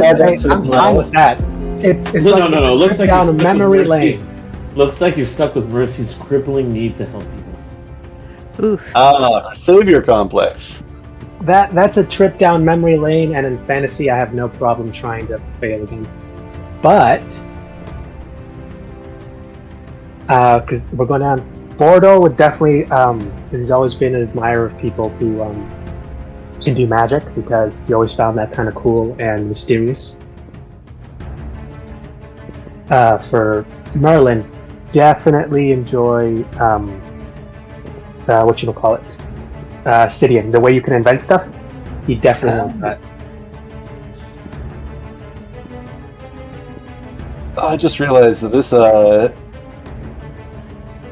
Hey, I'm fine with that. It's No, like no. Looks like down you're a stuck memory with lane. Mercy's. Looks like you're stuck with Mercy's crippling need to help people. Oof. Savior complex. That's a trip down memory lane, and in fantasy, I have no problem trying to fail again. But because we're going down, Bordeaux would definitely. He's always been an admirer of people who can do magic because he always found that kind of cool and mysterious. For Merlin, definitely enjoy what you call it, Sidian. The way you can invent stuff, he definitely wants that. I just realized that this,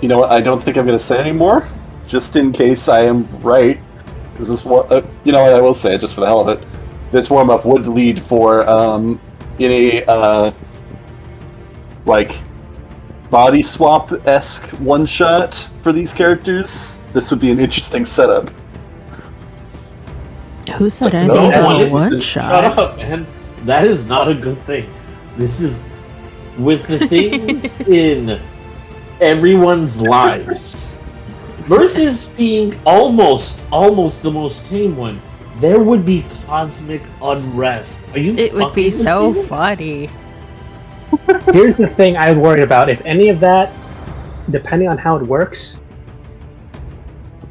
you know what, I don't think I'm going to say anymore, just in case I am right, because this you know what, I will say it just for the hell of it. This warm-up would lead for, in a, like, body swap-esque one-shot for these characters. This would be an interesting setup. Who said No, anything about shut one shot? up, man. That is not a good thing. This is with the things in everyone's lives versus being almost the most tame one. There would be cosmic unrest. Are you? It would be fucking so with me? funny. Here's the thing I worried about. If any of that, depending on how it works,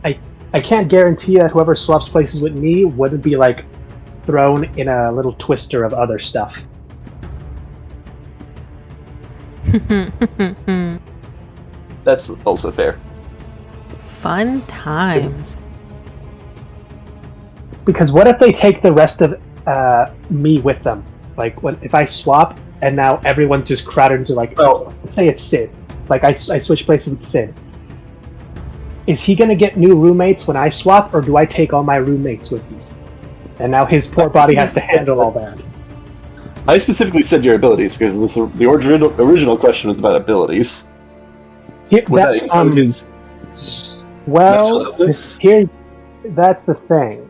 I can't guarantee that whoever swaps places with me wouldn't be like thrown in a little twister of other stuff. That's also fair. Fun times. Because what if they take the rest of me with them? Like, if I swap and now everyone's just crowded into, like, let's say it's Sid. Like, I switch places with Sid. Is he going to get new roommates when I swap, or do I take all my roommates with me? And now his poor body has to handle all that. I specifically said your abilities because the original question was about abilities. Well, here, that's the thing.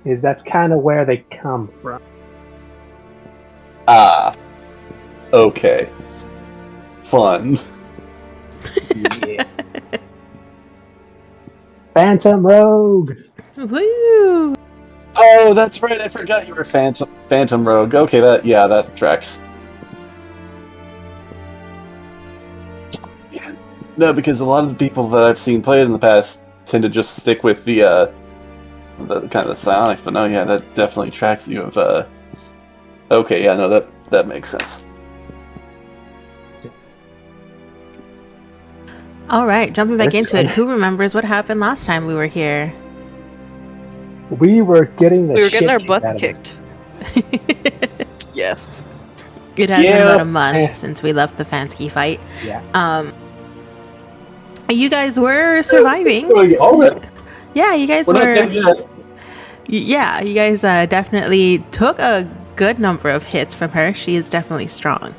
Is that's kind of where they come from. Ah. Okay. Fun. Yeah. Phantom Rogue! Woo! Oh, that's right. I forgot you were Phantom Rogue. Okay, that tracks. Yeah. No, because a lot of the people that I've seen play it in the past tend to just stick with the kind of the psionics. But no, yeah, that definitely tracks you of. Okay, yeah, no, that makes sense. All right, jumping back into it. Who remembers what happened last time we were here? We were getting our butts kicked. Yes. It has been about a month since we left the Fansky fight. Yeah. You guys were surviving. Yeah, you guys were. Yeah, you guys definitely took a good number of hits from her. She is definitely strong.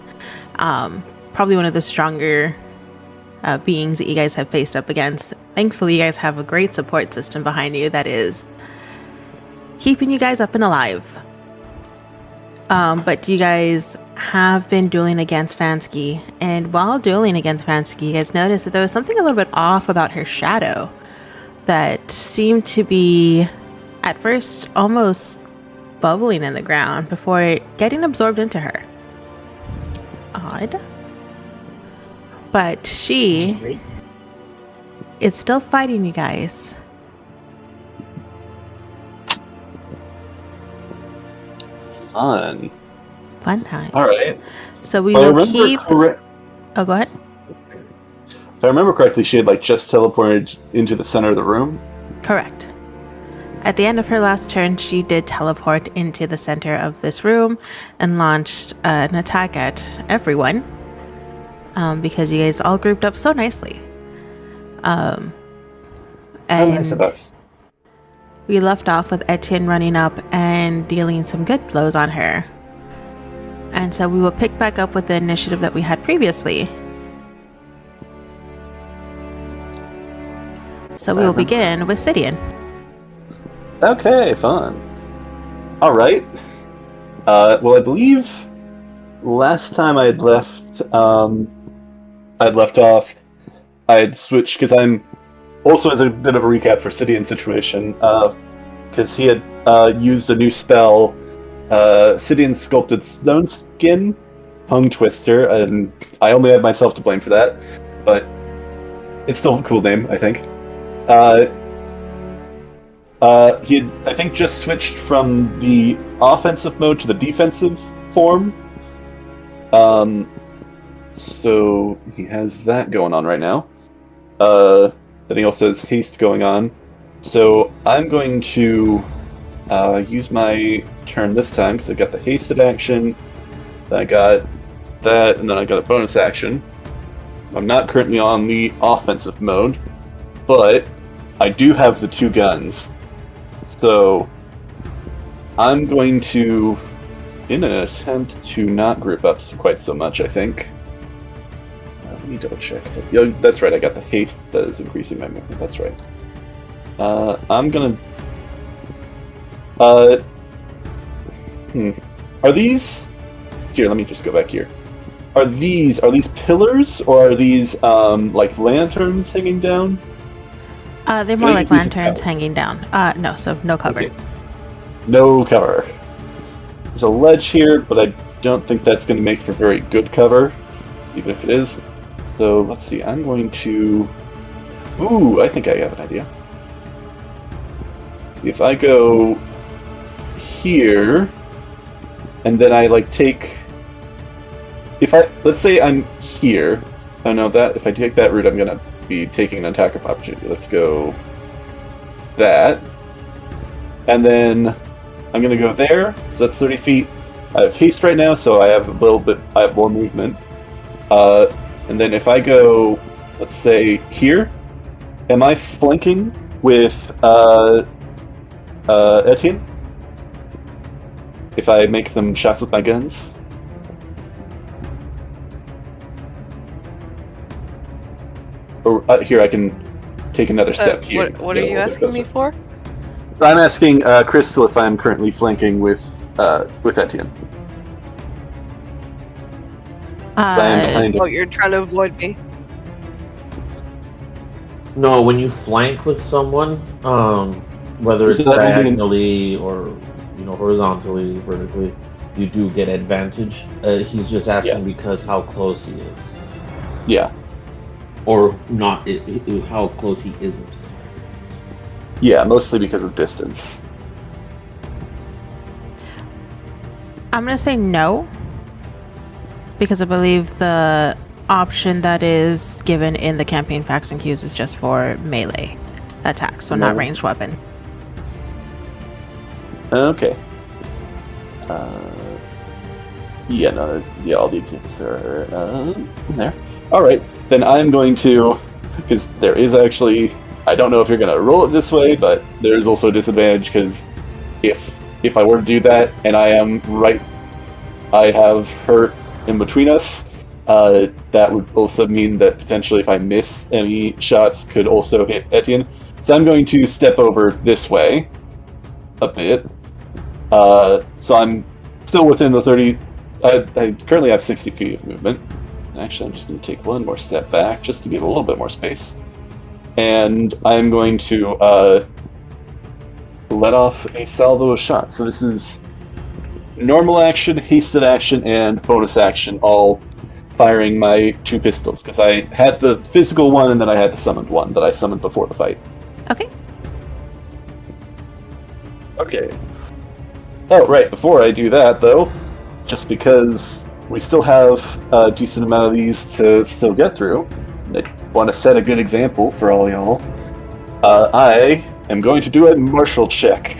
Probably one of the stronger beings that you guys have faced up against. Thankfully, you guys have a great support system behind you that is keeping you guys up and alive. But you guys have been dueling against Fansky, and while dueling against Fansky, you guys noticed that there was something a little bit off about her shadow that seemed to be, at first, almost bubbling in the ground before getting absorbed into her. Odd. But she is still fighting you guys. Fun times. All right. So we will keep. Oh, go ahead. If I remember correctly, she had just teleported into the center of the room. Correct. At the end of her last turn, she did teleport into the center of this room and launched an attack at everyone. Because you guys all grouped up so nicely. And nice of us. We left off with Etienne running up and dealing some good blows on her. And so we will pick back up with the initiative that we had previously. So we will begin with Sidian. Okay, fun. All right. Well, I believe last time I'd left off. I had switched because I'm also as a bit of a recap for Sidian's situation. Because he had used a new spell, Sidian Sculpted Stone Skin, Tongue Twister, and I only have myself to blame for that, but it's still a cool name, I think. He had, I think, just switched from the offensive mode to the defensive form. So he has that going on right now. Then he also has haste going on. So I'm going to use my turn this time because I got the hasted action. Then I got that, and then I got a bonus action. I'm not currently on the offensive mode, but I do have the 2 guns. So I'm going to, in an attempt to not group up quite so much, I think. Let me double check. So, yeah, that's right, I got the haste that is increasing my movement. That's right. I'm gonna... Are these... Here, let me just go back here. Are these pillars, or are these, like, lanterns hanging down? They're more like lanterns hanging down. No, so no cover. Okay. No cover. There's a ledge here, but I don't think that's going to make for very good cover, even if it is. So, let's see, I'm going to... Ooh, I think I have an idea. If I go here, and then I, like, take... Let's say I'm here. Oh no, if I take that route, I'm going to be taking an attack of opportunity. Let's go that. And then I'm going to go there, so that's 30 feet. I have haste right now, so I have I have more movement. And then if I go, let's say, here, am I flanking with Etienne? If I make some shots with my guns? Or here, I can take another step here. What are you asking me for? I'm asking Crystal if I'm currently flanking with Etienne. You're trying to avoid me. No, when you flank with someone, whether it's diagonally or horizontally, vertically, you do get advantage. He's just asking because how close he is. Yeah. Or not, how close he isn't. Yeah, mostly because of distance. I'm going to say no, because I believe the option that is given in the campaign facts and cues is just for melee attacks, so not ranged weapon. Okay. All the examples are in there. Alright, then I'm going to, because there is actually, I don't know if you're going to roll it this way, but there's also a disadvantage, because if I were to do that, and I have hurt in between us, that would also mean that potentially if I miss any shots could also hit Etienne. So I'm going to step over this way a bit. So I'm still within the 30... I currently have 60 feet of movement. Actually, I'm just going to take one more step back just to give a little bit more space. And I'm going to let off a salvo of shots. So this is normal action, hasted action, and bonus action, all firing my 2 pistols. Because I had the physical one, and then I had the summoned one that I summoned before the fight. Okay. Okay. Oh, right, before I do that, though, just because we still have a decent amount of these to still get through, I want to set a good example for all y'all. I am going to do a martial check.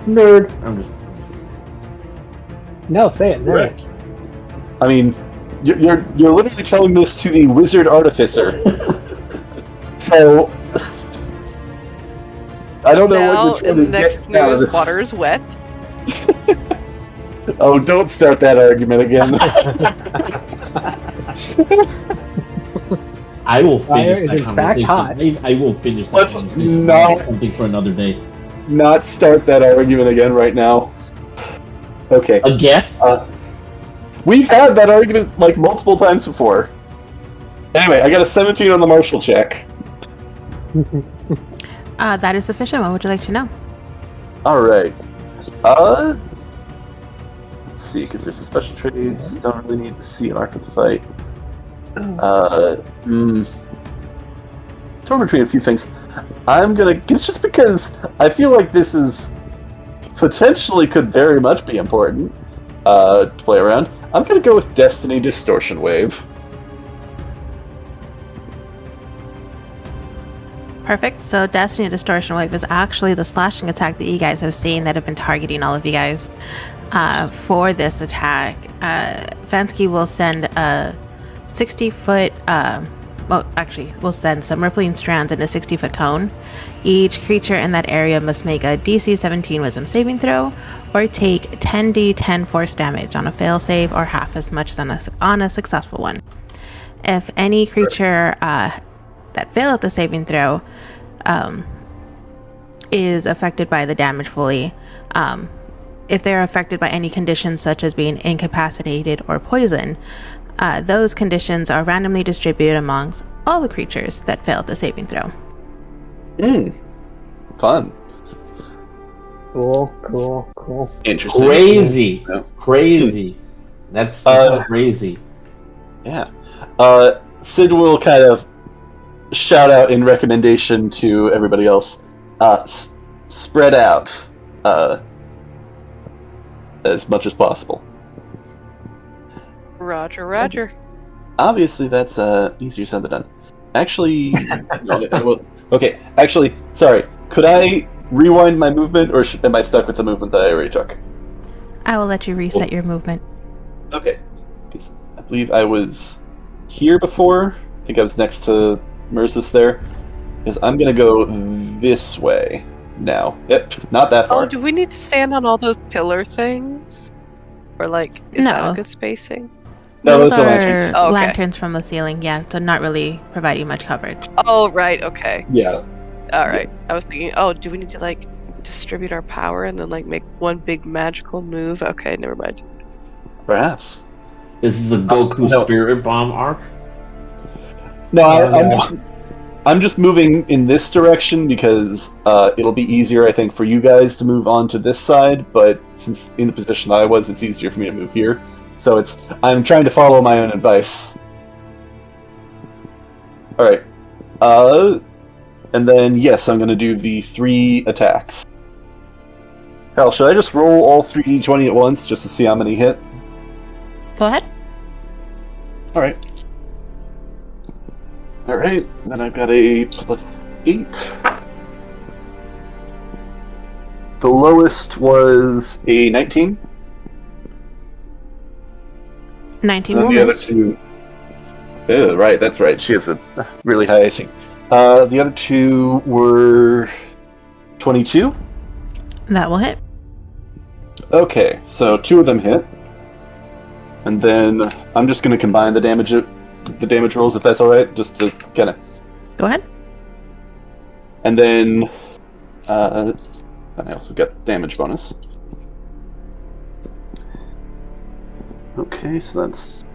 Nerd. I'm just... No, say it, nerd. Right. I mean, you're literally telling this to the wizard artificer. So... I don't know now, what you're trying to next get out of news, this. water is wet. Oh, don't start that argument again. I will finish that conversation. Hot. I will finish that conversation. Something for another day. Not start that argument again right now. Okay. Again? We've had that argument like multiple times before. Anyway, I got a 17 on the martial check. That is sufficient. What would you like to know? All right. Let's see, because there's a special trades. Don't really need the CR for the fight. Torn between a few things. I'm gonna just because I feel like this is potentially could very much be important to play around. I'm gonna go with Destiny Distortion Wave. Perfect. So Destiny Distortion Wave is actually the slashing attack that you guys have seen that have been targeting all of you guys. For this attack, Vansky will send a 60-foot, we'll send some rippling strands in a 60-foot cone. Each creature in that area must make a DC 17 Wisdom saving throw, or take 10d10 force damage on a fail save, or half as much on a successful one. If any creature that failed the saving throw is affected by the damage fully, if they're affected by any conditions such as being incapacitated or poisoned, those conditions are randomly distributed amongst all the creatures that failed the saving throw. Fun. Cool. Interesting. Crazy. Yeah. Crazy. That's crazy. Yeah. Sid will kind of shout out in recommendation to everybody else. Spread out as much as possible. Roger. Obviously, that's easier said than done. Actually, okay. Actually, sorry. Could I rewind my movement, or am I stuck with the movement that I already took? I will let you reset your movement. Okay. Because I believe I was here before. I think I was next to Mercis there. Because I'm gonna go this way now. Yep, not that far. Oh, do we need to stand on all those pillar things? Or like, is that No. a good spacing? No, Those those are are lanterns. Oh, okay. lanterns from the ceiling, yeah, so not really providing much coverage. Oh, right, okay. Yeah. Alright. I was thinking, oh, do we need to like distribute our power and then like make one big magical move? Okay, never mind. Perhaps. This is the Goku No. Spirit Bomb arc? No, I'm just moving in this direction because it'll be easier, I think, for you guys to move on to this side. But since in the position I was, it's easier for me to move here. So I'm trying to follow my own advice. All right, and then yes, I'm going to do the 3 attacks. Hell, should I just roll all 3d20 at once just to see how many hit? Go ahead. All right. Alright, then I've got a +8. The lowest was a 19. 19 And will the other miss. 2... Oh, right, that's right. She has a really high AC. The other 2 were 22. That will hit. Okay, so 2 of them hit. And then I'm just going to combine the damage rolls, if that's alright, just to kind of... Go ahead. And then I also got damage bonus. Okay, so that's...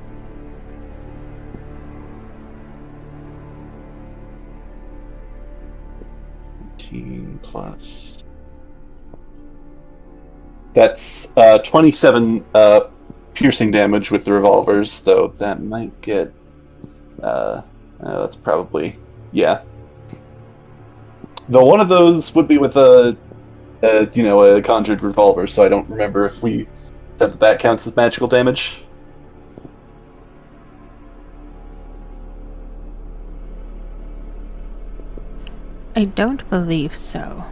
plus... That's 27 piercing damage with the revolvers, though that might get... that's probably... Yeah. Though one of those would be with a conjured revolver, so I don't remember if that counts as magical damage. I don't believe so.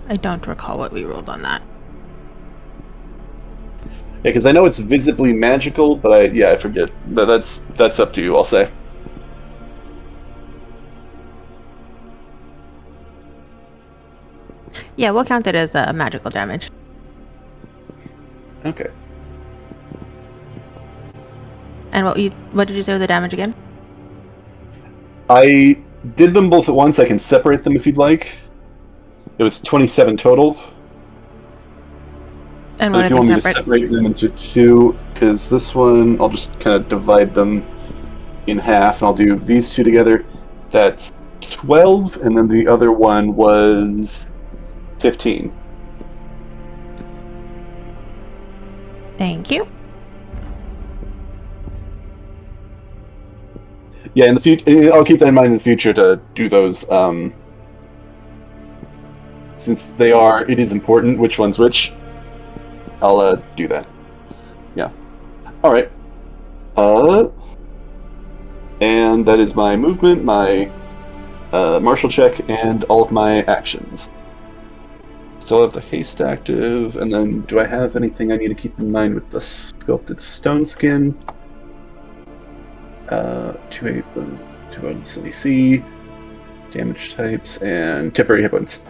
I don't recall what we rolled on that. Yeah, because I know it's visibly magical, but I forget. But that's up to you, I'll say. Yeah, we'll count it as magical damage. Okay. And what did you say with the damage again? I did them both at once. I can separate them if you'd like. It was 27 total. And But one if of you want these me to separate. separate them into two, because this one, I'll just kind of divide them in half, and I'll do these two together. That's 12, and then the other one was 15. Thank you. Yeah, in the future, I'll keep that in mind in the future to do those, since it is important which one's which. I'll do that. Yeah. All right. And that is my movement, my martial check, and all of my actions. Still have the haste active, and then do I have anything I need to keep in mind with the sculpted stone skin? 2 bonus AC, damage types, and temporary hit points.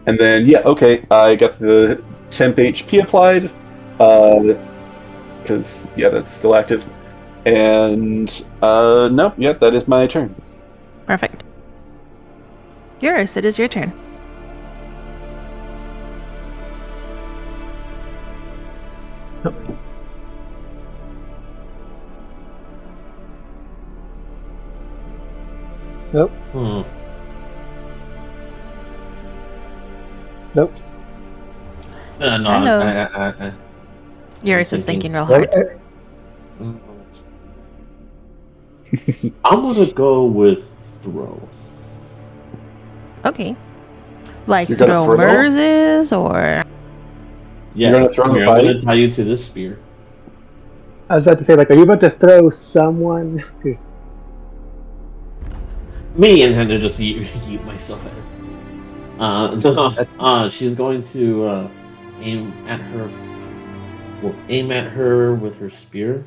And then, yeah, okay, I got the temp HP applied, because, yeah, that's still active. And, no, yeah, that is my turn. Perfect. Yours, it is your turn. Nope. Nope. No, Hello. Yours is thinking real Well, hard. I'm gonna go with throw. Okay. Like You're gonna throw throw? Merz's or... Yeah, You're gonna throw the I'm fight? gonna tie you to this spear. I was about to say, like, are you about to throw someone? 'Cause Me intend to just eat myself at her. That's- She's going to aim at her. Well, aim at her with her spear.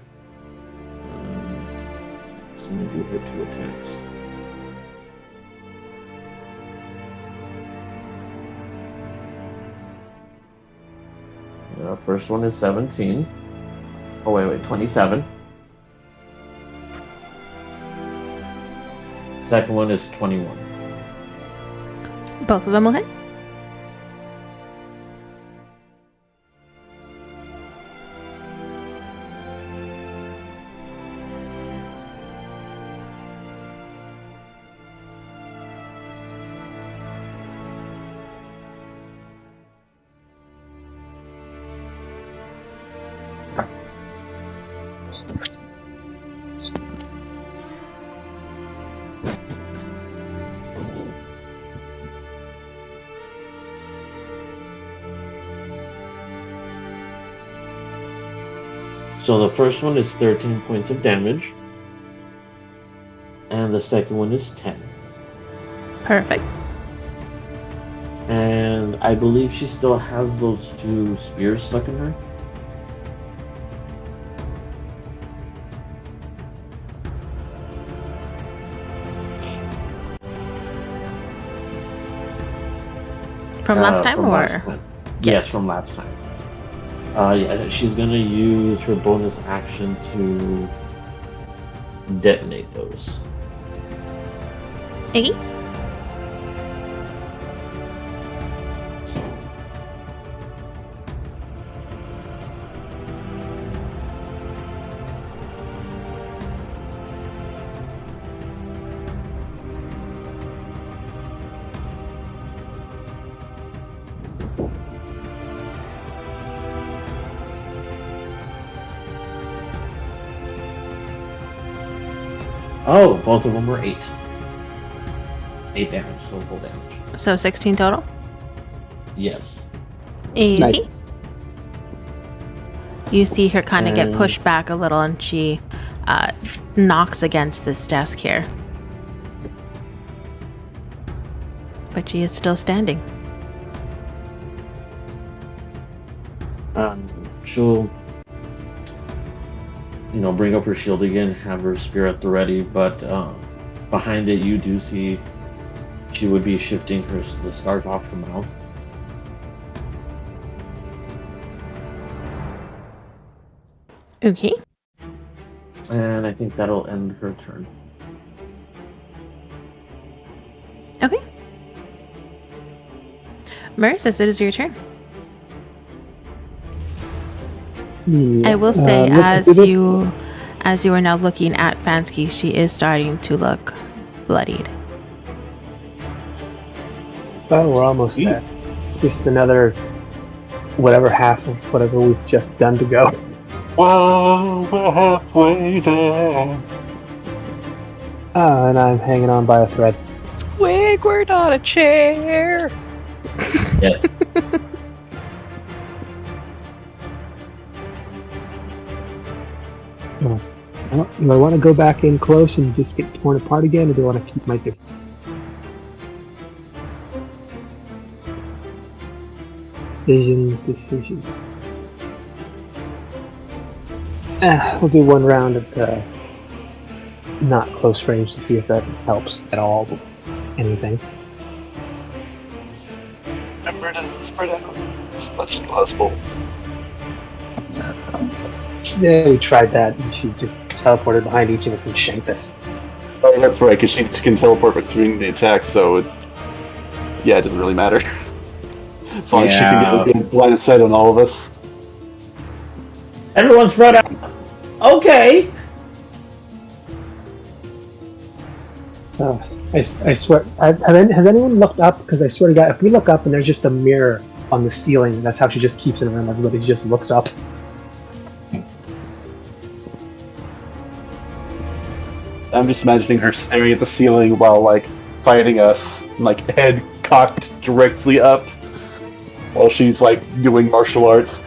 Just gonna do her 2 attacks. First one is 17. Oh wait, 27. Second one is 21. Both of them will hit? So the first one is 13 points of damage. And the second one is 10. Perfect. And I believe she still has those 2 spears stuck in her. From last time, or? Last time. Yes, from last time. Yeah, she's gonna use her bonus action to detonate those. Iggy? Oh, both of them were 8. 8 damage, so full damage. So 16 total? Yes. Iggy? nice. You see her kind of get And- pushed back a little, and she knocks against this desk here. But she is still standing. She'll, bring up her shield again, have her spear at the ready, but behind it you do see she would be shifting the scarf off her mouth. Okay. And I think that'll end her turn. Okay. Marissa, it is your turn. I will say, as you are now looking at Fansky, she is starting to look bloodied. Oh, we're almost there. Just another whatever half of whatever we've just done to go. Whoa, we're halfway there. Oh, and I'm hanging on by a thread. Squidward on a chair. Yes. Do I want to go back in close and just get torn apart again, or do I want to keep my distance? Decisions. We'll do one round of not close range to see if that helps at all. Anything. Remember to spread out as much as possible. Yeah, we tried that, and she just teleported behind each of us and shanked us. Oh, that's right, because she can teleport between the attacks, so it doesn't really matter. As long as she can get a line of sight on all of us. Everyone's spread out. Okay. I swear, has anyone looked up? Because I swear to God, if we look up and there's just a mirror on the ceiling, that's how she just keeps it around everybody. She just looks up. I'm just imagining her staring at the ceiling while, like, fighting us, like, head cocked directly up, while she's, like, doing martial arts.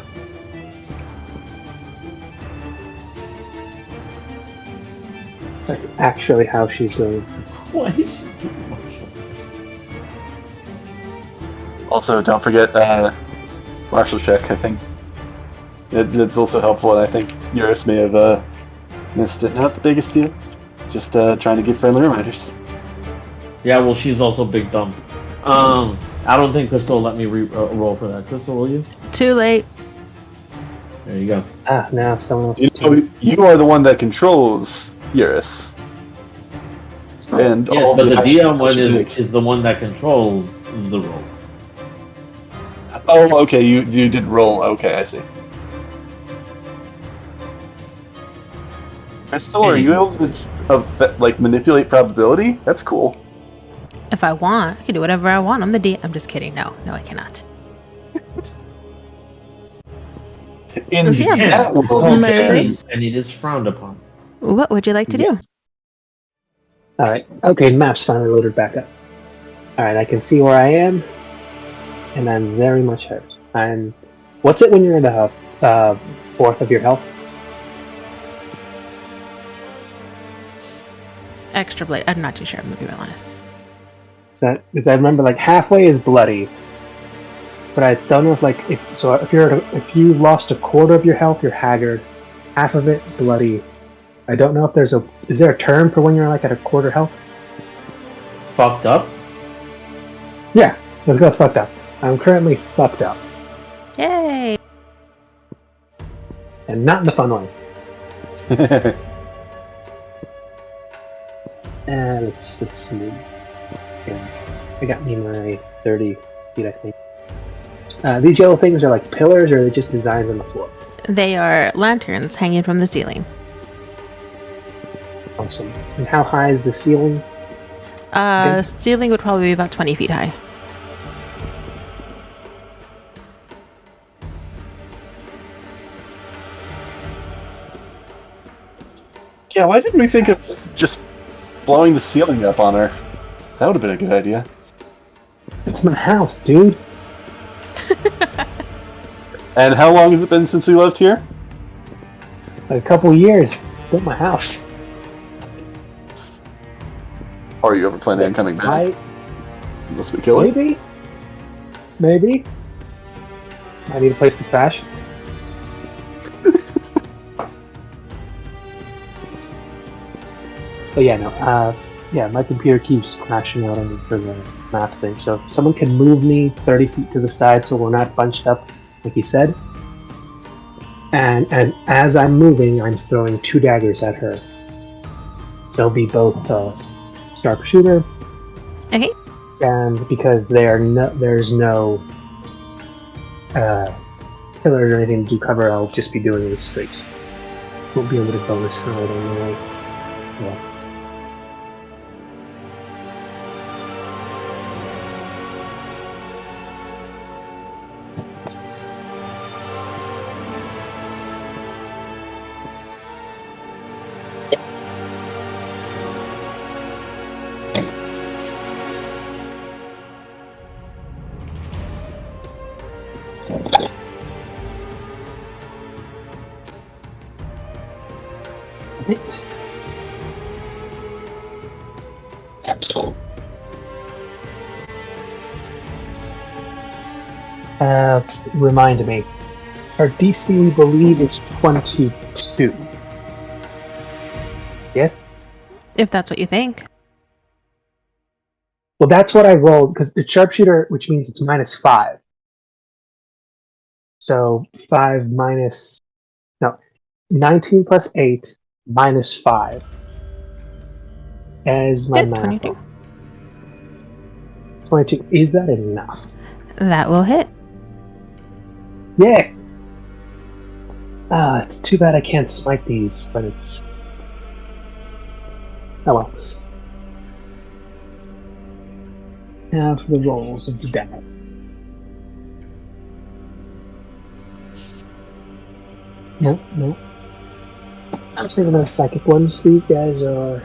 That's actually how she's doing it. Why is she doing martial arts? Also, don't forget, martial check, I think. It's also helpful, and I think Eurus may have, missed it. Not the biggest deal. Just trying to give friendly reminders. Yeah, well, she's also big dumb. I don't think Crystal will let me roll for that. Crystal, will you? Too late. There you go. Now someone else. You are the one that controls Eurus. And yes, but the DM one is the one that controls the rolls. Oh, okay, you did roll. Okay, I see. Crystal, are you able to manipulate probability? That's cool. If I want, I can do whatever I want. I'm the DM. I'm just kidding. No, I cannot. In the that was and it is frowned upon. What would you like to do? Alright, okay, map's finally loaded back up. Alright, I can see where I am, and I'm very much hurt. What's it when you're in the fourth of your health? Extra blade. I'm not too sure. I'm gonna be real honest. Because I remember like halfway is bloody, but I don't know if you lost a quarter of your health, you're haggard. Half of it bloody. I don't know if is there a term for when you're like at a quarter health? Fucked up? Yeah, let's go fucked up. I'm currently fucked up. Yay! And not in the fun way. And let's see. Yeah, I got me my 30 feet, I think. These yellow things are like pillars, or are they just designs on the floor? They are lanterns hanging from the ceiling. Awesome. And how high is the ceiling? Ceiling would probably be about 20 feet high. Yeah, why didn't we think of just blowing the ceiling up on her? That would have been a good idea. It's my house, dude. And how long has it been since we left here? Like a couple years. It's still my house. Or are you ever planning on coming back? Unless we kill it? Maybe. I need a place to crash. But yeah, no. My computer keeps crashing out on me for the map thing. So if someone can move me 30 feet to the side so we're not bunched up, like you said. And as I'm moving, I'm throwing 2 daggers at her. They'll be both sharpshooter. Okay. And because there's no pillars or anything to do cover, I'll just be doing it straight. Won't be able to bonus her, I don't know. Yeah. Remind me. Our DC, we believe, is 22. Yes? If that's what you think. Well, that's what I rolled, because it's sharpshooter, which means it's -5. So 5 minus... No. 19 plus 8 minus 5. As my math. 22. 22. Is that enough? That will hit. Yes! It's too bad I can't smite these, but it's... Oh well. Now for the rolls of the damage. No. I'm saving those psychic ones. These guys are...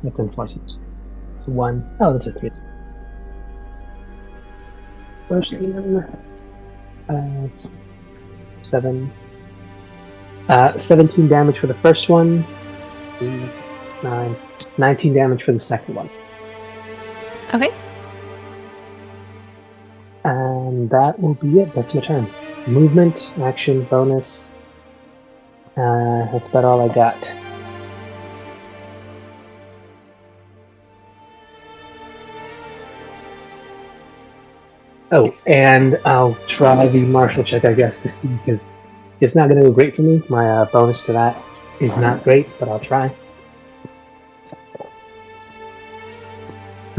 that's unfortunate. It's 1. Oh, that's a 3. First one, 7. 17 damage for the first one. 9. 19 damage for the second one. Okay. And that will be it. That's my turn. Movement, action, bonus. That's about all I got. Oh, and I'll try the martial check, I guess, to see, because it's not going to go great for me. My bonus to that is not great, but I'll try.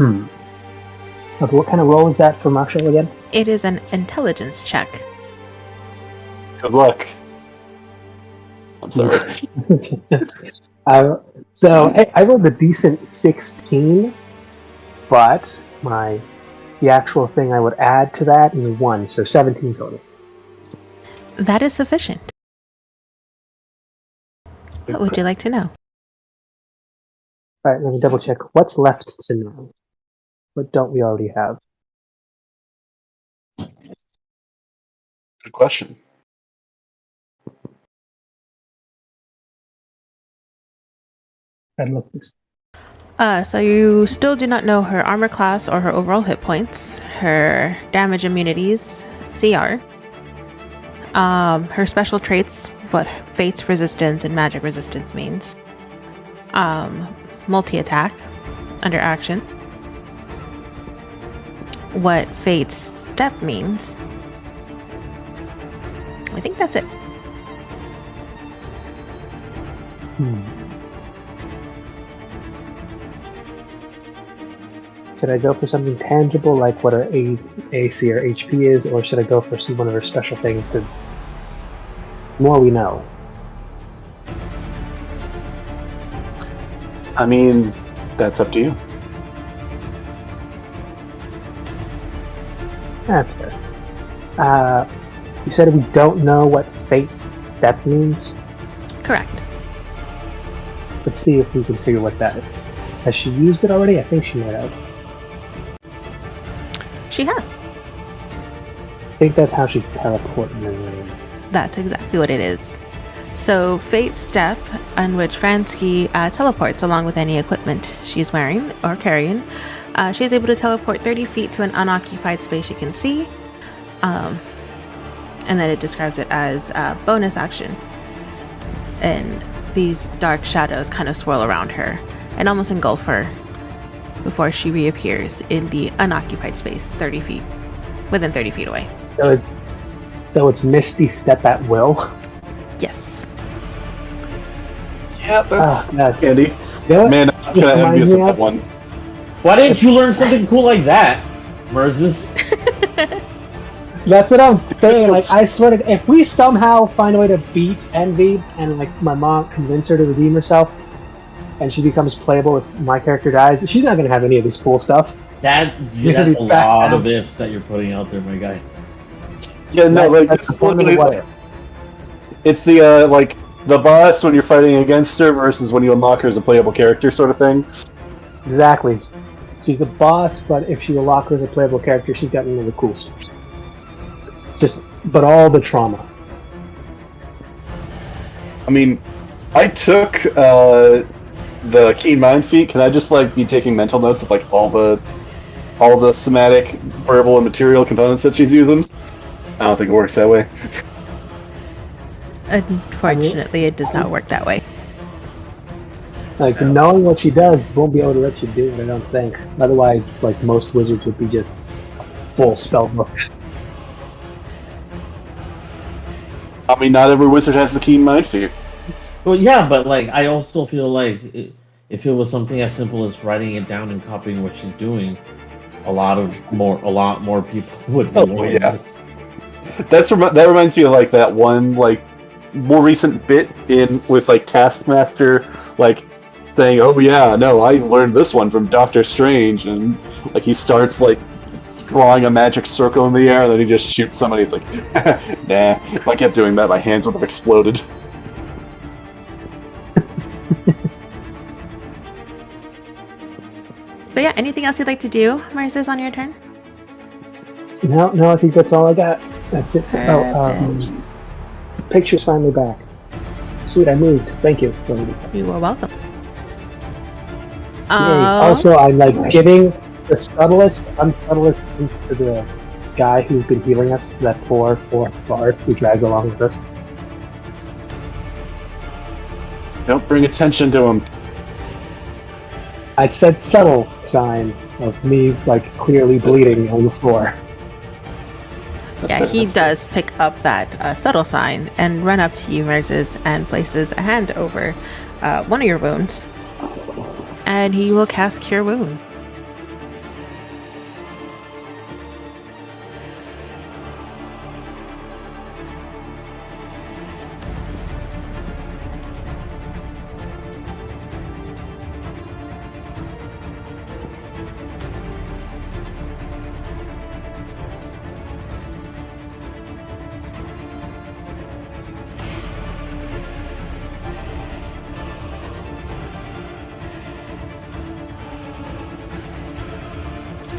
Okay, what kind of roll is that for martial again? It is an intelligence check. Good luck. I'm sorry. So I rolled a decent 16, but the actual thing I would add to that is 1, so 17 total. That is sufficient. What would you like to know? Alright, let me double check. What's left to know? What don't we already have? Good question. I'd look this. So you still do not know her armor class or her overall hit points, her damage immunities, CR, her special traits, what Fate's resistance and magic resistance means, multi-attack under action, what Fate's step means. I think that's it. Should I go for something tangible like what her AC or HP is, or should I go for one of her special things? Because the more we know. I mean, that's up to you. That's fair. You said we don't know what Fate's step means? Correct. Let's see if we can figure what that is. Has she used it already? I think she might have. She has. I think that's how she's teleporting in. That's exactly what it is. So Fate's step, on which Fransky teleports along with any equipment she's wearing or carrying, she's able to teleport 30 feet to an unoccupied space she can see, and then it describes it as a bonus action. And these dark shadows kind of swirl around her and almost engulf her before she reappears in the unoccupied space 30 feet, within 30 feet away. So it's Misty Step at will? Yes. Yeah, that's Andy. Man, I'm kind of envious of that one. Why didn't you learn something cool like that, Merzus? That's what I'm saying. Like, I swear to, if we somehow find a way to beat Envy and like my mom convince her to redeem herself, and she becomes playable if my character dies, she's not gonna have any of this cool stuff. That's a lot of ifs that you're putting out there, my guy. Yeah, no, like it's literally it's the like the boss when you're fighting against her versus when you unlock her as a playable character, sort of thing. Exactly. She's a boss, but if you unlock her as a playable character, she's got none of the cool stuff. But all the trauma. I mean, I took the Keen Mind feat. Can I just like be taking mental notes of like all the somatic, verbal, and material components that she's using? I don't think it works that way. Unfortunately, it does not work that way. Like, knowing what she does won't be able to let you do it, I don't think. Otherwise, like, most wizards would be just full spell books. I mean, not every wizard has the Keen Mind feat. Well, yeah, but like, I also feel like if it was something as simple as writing it down and copying what she's doing, a lot more people would be learning this. That reminds me of like that one like more recent bit in with like Taskmaster like saying, "Oh yeah, no, I learned this one from Doctor Strange," and like he starts like drawing a magic circle in the air, and then he just shoots somebody. It's like, nah. If I kept doing that, my hands would have exploded. But yeah, anything else you'd like to do, Marcus, on your turn? No, I think that's all I got. That's it. Picture's finally back. Sweet, I moved. Thank you. You are welcome. Also, I'm like giving the unsubtlest hint to the guy who's been healing us, that poor bard we dragged along with us. Don't bring attention to him. I said subtle signs of me like clearly bleeding on the floor. Yeah, he does pick up that subtle sign and run up to you, Merces, and places a hand over one of your wounds. And he will cast Cure Wound.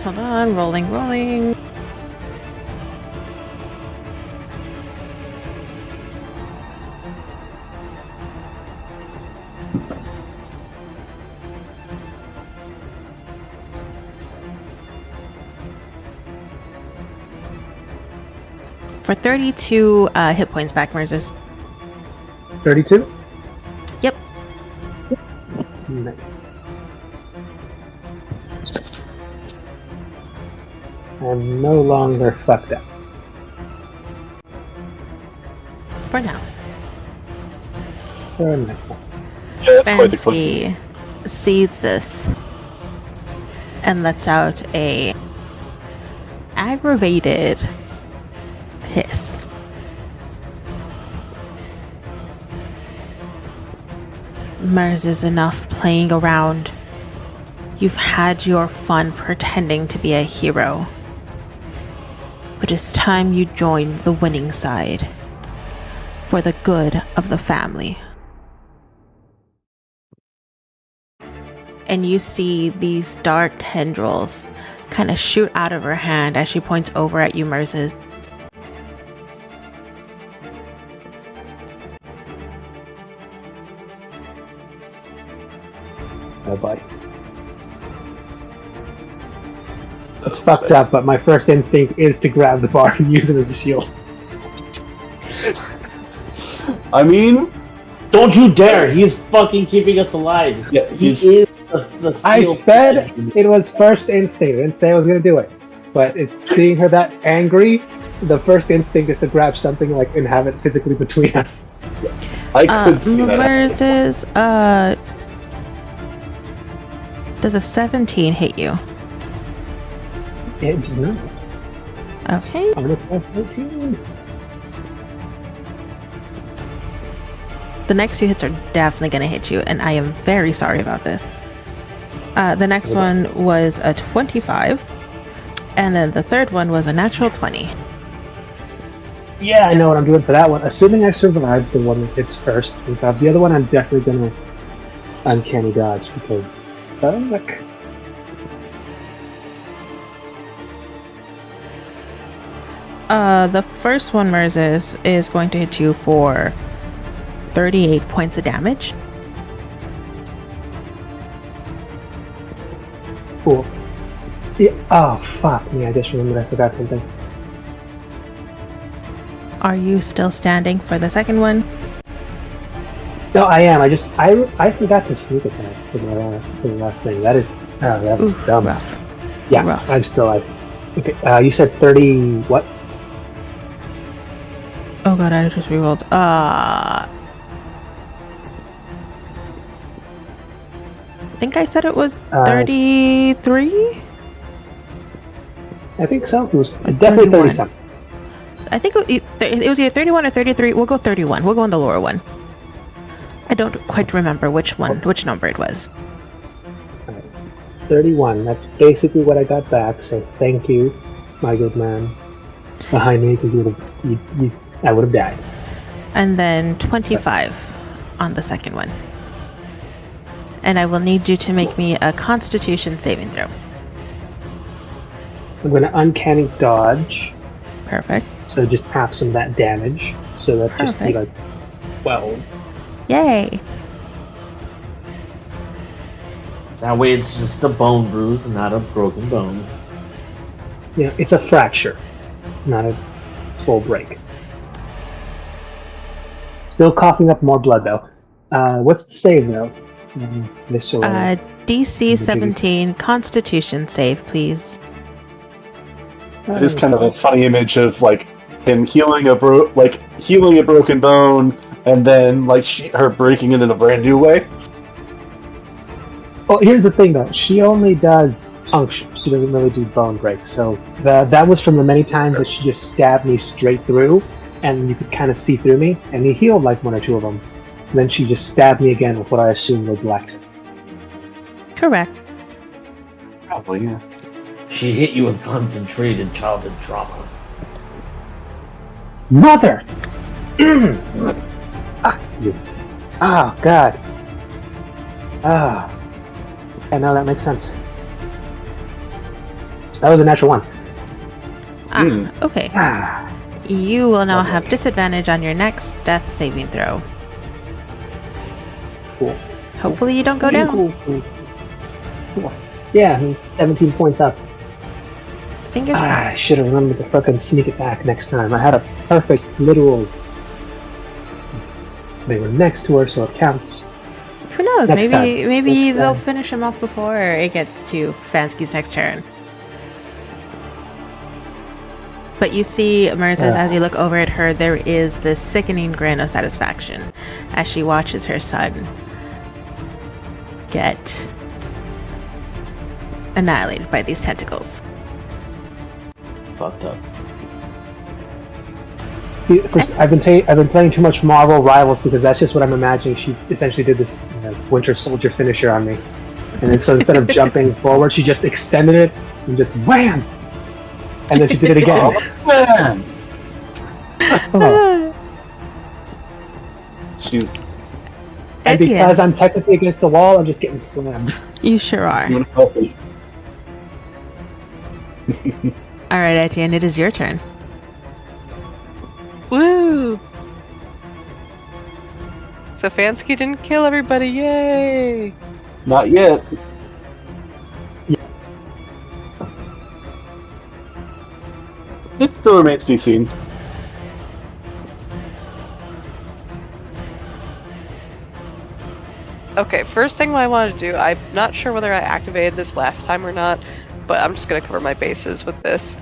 Hold on, rolling. For 32 hit points back, Merzus. 32? Yep. Nice. I'm no longer fucked up. For now. For now. Yeah, that's quite Fancy sees this and lets out a aggravated hiss. Mers is enough playing around. You've had your fun pretending to be a hero. But it's time you join the winning side for the good of the family. And you see these dark tendrils kind of shoot out of her hand as she points over at you, Merces. Oh boy. It's fucked up, but my first instinct is to grab the bar and use it as a shield. I mean, don't you dare! He's fucking keeping us alive. Yeah, he is the I said it was first instinct. I didn't say I was gonna do it. But seeing her that angry, the first instinct is to grab something like and have it physically between us. I could see that. Versus, does a 17 hit you? It does not. Okay. I'm gonna press 19. The next 2 hits are definitely going to hit you, and I am very sorry about this. The next one was a 25, and then the third one was a natural 20. Yeah, I know what I'm doing for that one. Assuming I survive the one that hits first, the other one I'm definitely gonna uncanny dodge because look. The first one, Merzis, is going to hit you for 38 points of damage. Cool. Yeah. Oh, fuck me. I just remembered I forgot something. Are you still standing for the second one? No, I am. I forgot to sneak attack for the last thing. That was dumb. Rough. Yeah, Rough. I'm still like. Okay, you said 30 what? Oh god, I just rerolled. I think I said it was 33? I think so. It was definitely 30 something. I think it was either 31 or 33. We'll go 31. We'll go on the lower one. I don't quite remember which number it was. Right. 31. That's basically what I got back. So thank you, my good man, behind me, because I would have died. And then 25 on the second one. And I will need you to make me a Constitution saving throw. I'm going to uncanny dodge. Perfect. So just half some of that damage. So that just be like 12. Yay! That way it's just a bone bruise and not a broken bone. Yeah, it's a fracture, not a full break. Still coughing up more blood though. What's the save though? DC 17 Constitution save, please. It is kind of a funny image of like him healing a broken bone, and then like her breaking it in a brand new way. Well, here's the thing though. She only does puncture. She doesn't really do bone breaks. So that was from the many times that she just stabbed me straight through, and you could kind of see through me. And he healed like 1 or 2 of them. And then she just stabbed me again with what I assumed was black. Correct. Probably, yeah. She hit you with concentrated childhood trauma. Mother! You. Oh, God. Ah. I know that makes sense. That was a natural 1. Okay. Ah. You will now have disadvantage on your next death saving throw. Cool. Hopefully you don't go down. Cool. Yeah, he's 17 points up. Fingers I crossed. should have remembered the fucking sneak attack next time. I had a perfect literal. They were next to her, so it counts. Who knows? Next Maybe time. they'll finish him off before it gets to Fansky's next turn. But you see, Merzis, as you look over at her, there is this sickening grin of satisfaction as she watches her son get annihilated by these tentacles. Fucked up. See, I've been playing too much Marvel Rivals because that's just what I'm imagining. She essentially did this Winter Soldier finisher on me, and then so instead of jumping forward, she just extended it and just wham, and then she did it again. Man. Oh. She's And because I'm technically against the wall, I'm just getting slammed. You sure are. doing healthy. All right, Etienne, it is your turn. Woo! So Fansky didn't kill everybody, yay! Not yet. It still remains to be seen. Okay, first thing I want to do, I'm not sure whether I activated this last time or not, but I'm just going to cover my bases with this.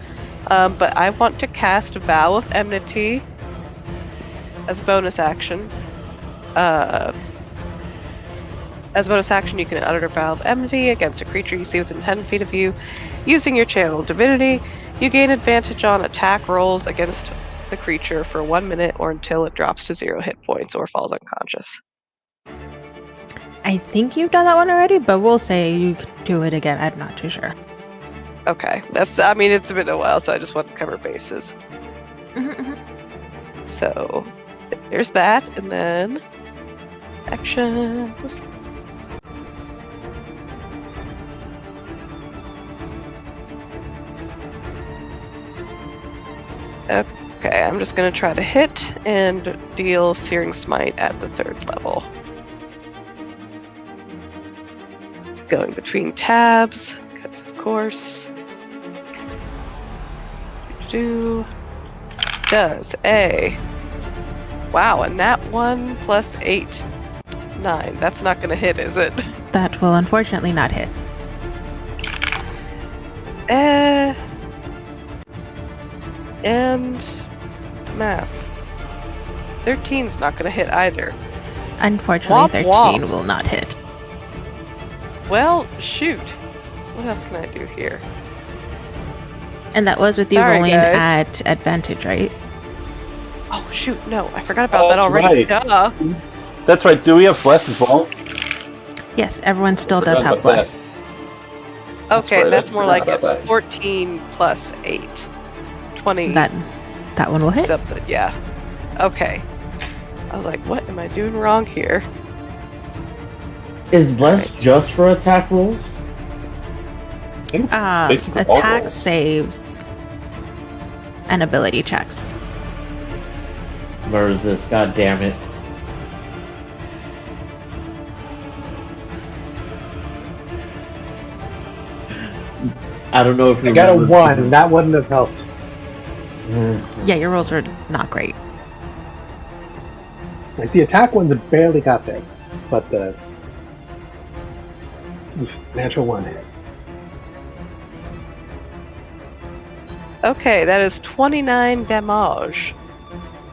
But I want to cast Vow of Enmity as a bonus action. As a bonus action, you can utter Valve Enmity against a creature you see within 10 feet of you. Using your Channel Divinity, you gain advantage on attack rolls against the creature for 1 minute or until it drops to 0 hit points or falls unconscious. I think you've done that one already, but we'll say you could do it again. I'm not too sure. Okay, it's been a while, so I just want to cover bases. So, there's that, and then actions. Okay, I'm just going to try to hit and deal Searing Smite at the 3rd level. Going between tabs, because of course. Does a... Wow, and that 1 plus 8, 9. That's not going to hit, is it? That will unfortunately not hit. And math. 13's not going to hit either. Unfortunately, Womp 13 womp. will not hit. Well, shoot. What else can I do here? And that was with you Sorry, rolling guys. at advantage, right? Oh, shoot, no. I forgot about that already. Right. Duh. That's right. Do we have Bless as well? Yes, everyone still does Forgot have about bless. Okay, right, that's I more forgot like about a that. 14 plus 8. 20 That one will hit. something, yeah. Okay. I was like, what am I doing wrong here? Is Bless just for attack rolls? I think it's basically all Attack rolls. saves and ability checks. Versus, god damn it. I don't know if you I got a remember- 1. That wouldn't have helped. Yeah, your rolls are not great. Like the attack ones barely got there, but the natural 1 hit. Okay, that is 29 damage.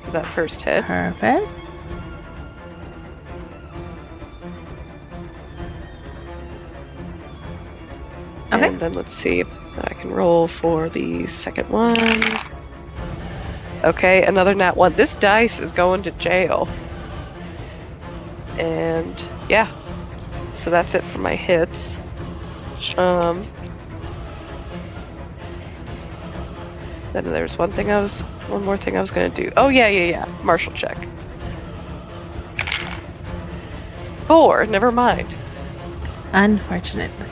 For that first hit. Perfect. Okay. And then let's see if I can roll for the second one. Okay, another nat 1. This dice is going to jail. And yeah. So that's it for my hits. Then there's one more thing I was gonna do. Oh yeah. Martial check. 4, never mind. Unfortunately.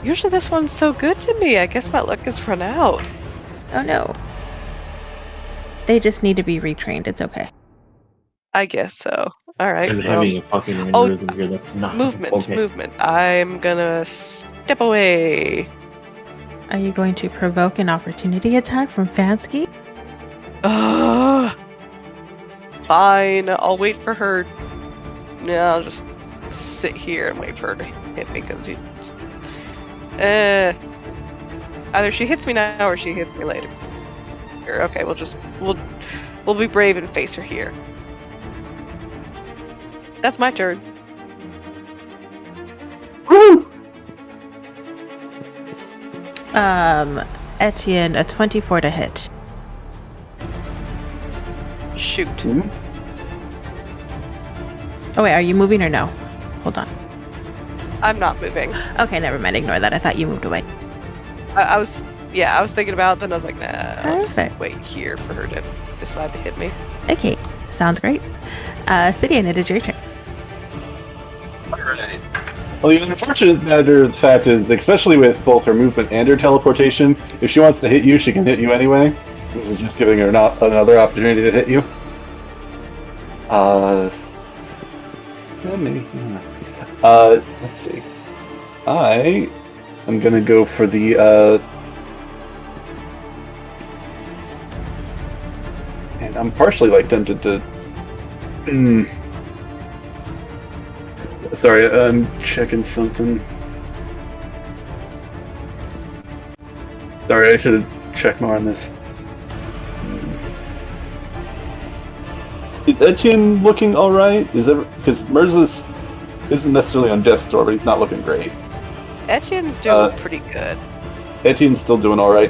Usually this one's so good to me. I guess my luck has run out. Oh no. They just need to be retrained. It's okay. I guess so. Alright. I'm well, having a fucking aneurysm here. That's not movement. okay. I'm gonna step away. Are you going to provoke an opportunity attack from Fansky? Fine. I'll wait for her. Yeah, I'll just sit here and wait for her to hit me because either she hits me now or she hits me later. Okay, we'll be brave and face her here. That's my turn. Etienne, a 24 to hit. Shoot. Oh wait, are you moving or no? Hold on. I'm not moving. Okay, never mind. Ignore that. I thought you moved away. I was thinking about it, then I was like, nah, I'll just Perfect. wait here for her to decide to hit me. Okay, sounds great. Sidian, it is your turn. Alright. Well, the unfortunate matter of the fact is, especially with both her movement and her teleportation, if she wants to hit you, she can hit you anyway. This is just giving her another opportunity to hit you. Let's see. I am gonna go for the, and I'm partially like tempted to. Sorry, I'm checking something. Sorry, I should have checked more on this. Is Etienne looking alright? Because Merzus isn't necessarily on death's door, but he's not looking great. Etienne's doing pretty good. Etienne's still doing alright.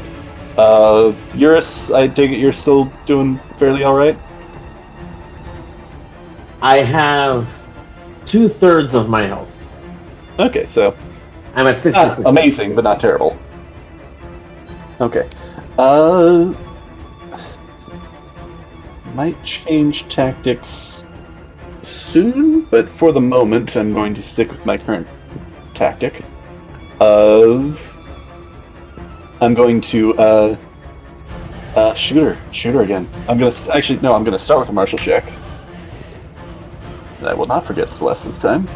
Eurus, I take it you're still doing fairly alright? I have 2/3 of my health. Okay, so I'm at 66. amazing, but not terrible. Okay. Might change tactics soon, but for the moment, I'm going to stick with my current tactic of I'm going to shoot her again. I'm gonna I'm gonna start with a martial check. And I will not forget to bless this time.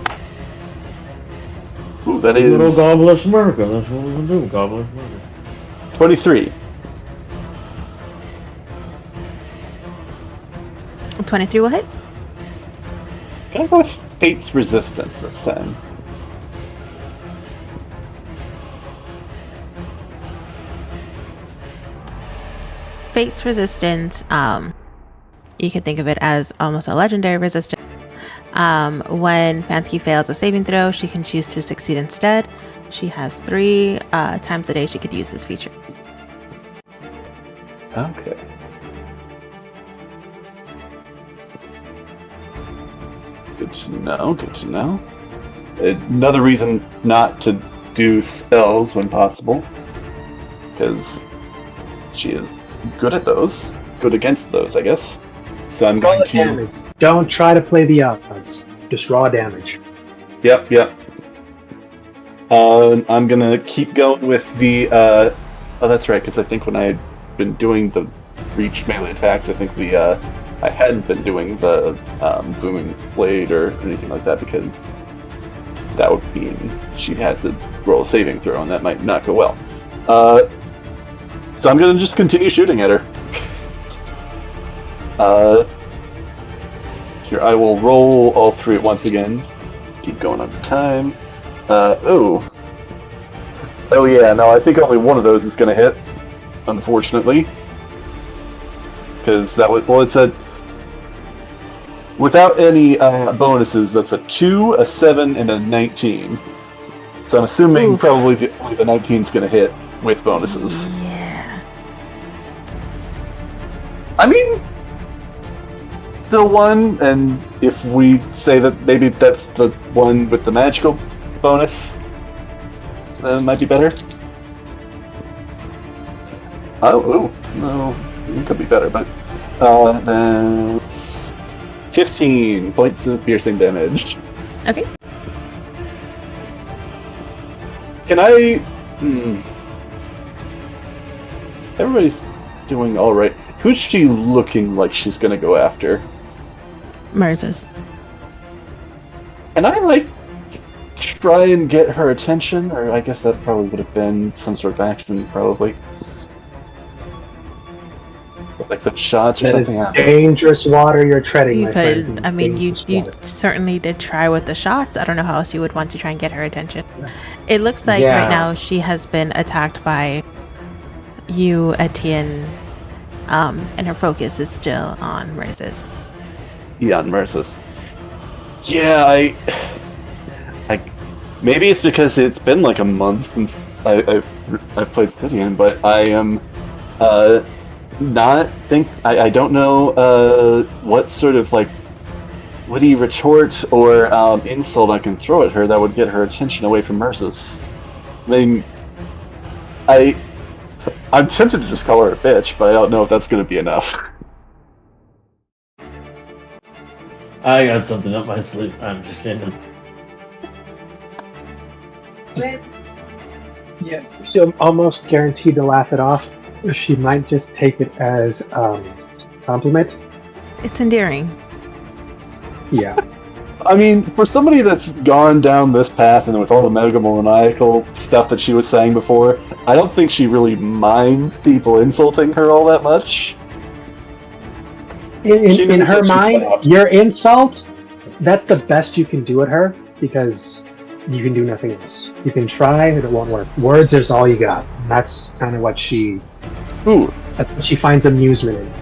Ooh, that is little goblet murder. That's what we're gonna do. Goblet murder. 23. 23 will hit. Can I go with Fate's Resistance this time? Fate's Resistance, you can think of it as almost a legendary resistance. When Fansky fails a saving throw, she can choose to succeed instead. She has 3 times a day she could use this feature. Okay. Good to know, good to know. Another reason not to do spells when possible. Because she is good at those. Good against those, I guess. So I'm going to... damage. Don't try to play the odds. Just raw damage. Yep. I'm gonna keep going with the... oh, that's right, because I think when I had been doing the reach melee attacks, I think I hadn't been doing the booming blade or anything like that, because that would mean she had to roll a saving throw, and that might not go well. So I'm gonna just continue shooting at her. Here, I will roll all 3 at once again. Keep going on time. Oh yeah, no, I think only one of those is gonna hit, unfortunately. Because that was, well, it said, without any bonuses, that's a 2, a 7, and a 19. So I'm assuming probably only the 19 is gonna hit with bonuses. Yeah. I mean, still 1, and if we say that maybe that's the one with the magical bonus, then it might be better. Oh, no, it could be better, but that's 15 points of piercing damage. Okay. Can I... Everybody's doing alright. Who's she looking like she's gonna go after? Merzus. Can I, try and get her attention? Or I guess that probably would have been some sort of action, probably. Like the shots or That something. is dangerous water you're treading. You my could, friend. I mean, you Water. certainly did try with the shots. I don't know how else you would want to try and get her attention. It looks like Yeah. right now she has been attacked by you, Etienne, and her focus is still on Merzus. Yeah, on Merzus. Yeah, I maybe it's because it's been like a month since I've played Stydian, but I am I don't know what sort of witty retort or insult I can throw at her that would get her attention away from Merzus. I mean, I'm tempted to just call her a bitch, but I don't know if that's going to be enough. I got something up my sleeve. I'm just kidding. Yeah, she'll almost guaranteed to laugh it off. She might just take it as compliment. It's endearing. Yeah. I mean, for somebody that's gone down this path and with all the megalomaniacal stuff that she was saying before, I don't think she really minds people insulting her all that much. In her mind, your insult, that's the best you can do at her, because you can do nothing else. You can try, but it won't work. Words is all you got. That's kind of what she finds amusement in.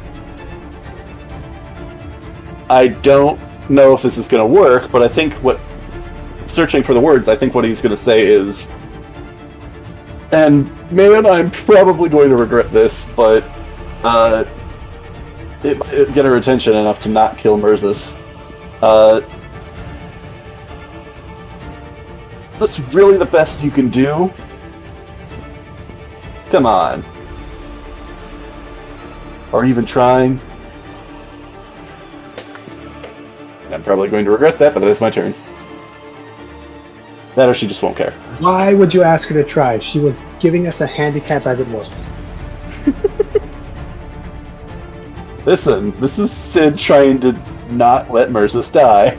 I don't know if this is going to work, but I think searching for the words, I think what he's going to say is, and man, I'm probably going to regret this, but it might get her attention enough to not kill Merzus. This really the best you can do? Come on. Or even trying? I'm probably going to regret that, but that is my turn. That or she just won't care. Why would you ask her to try? She was giving us a handicap as it was. Listen, this is Sid trying to not let Merzus die.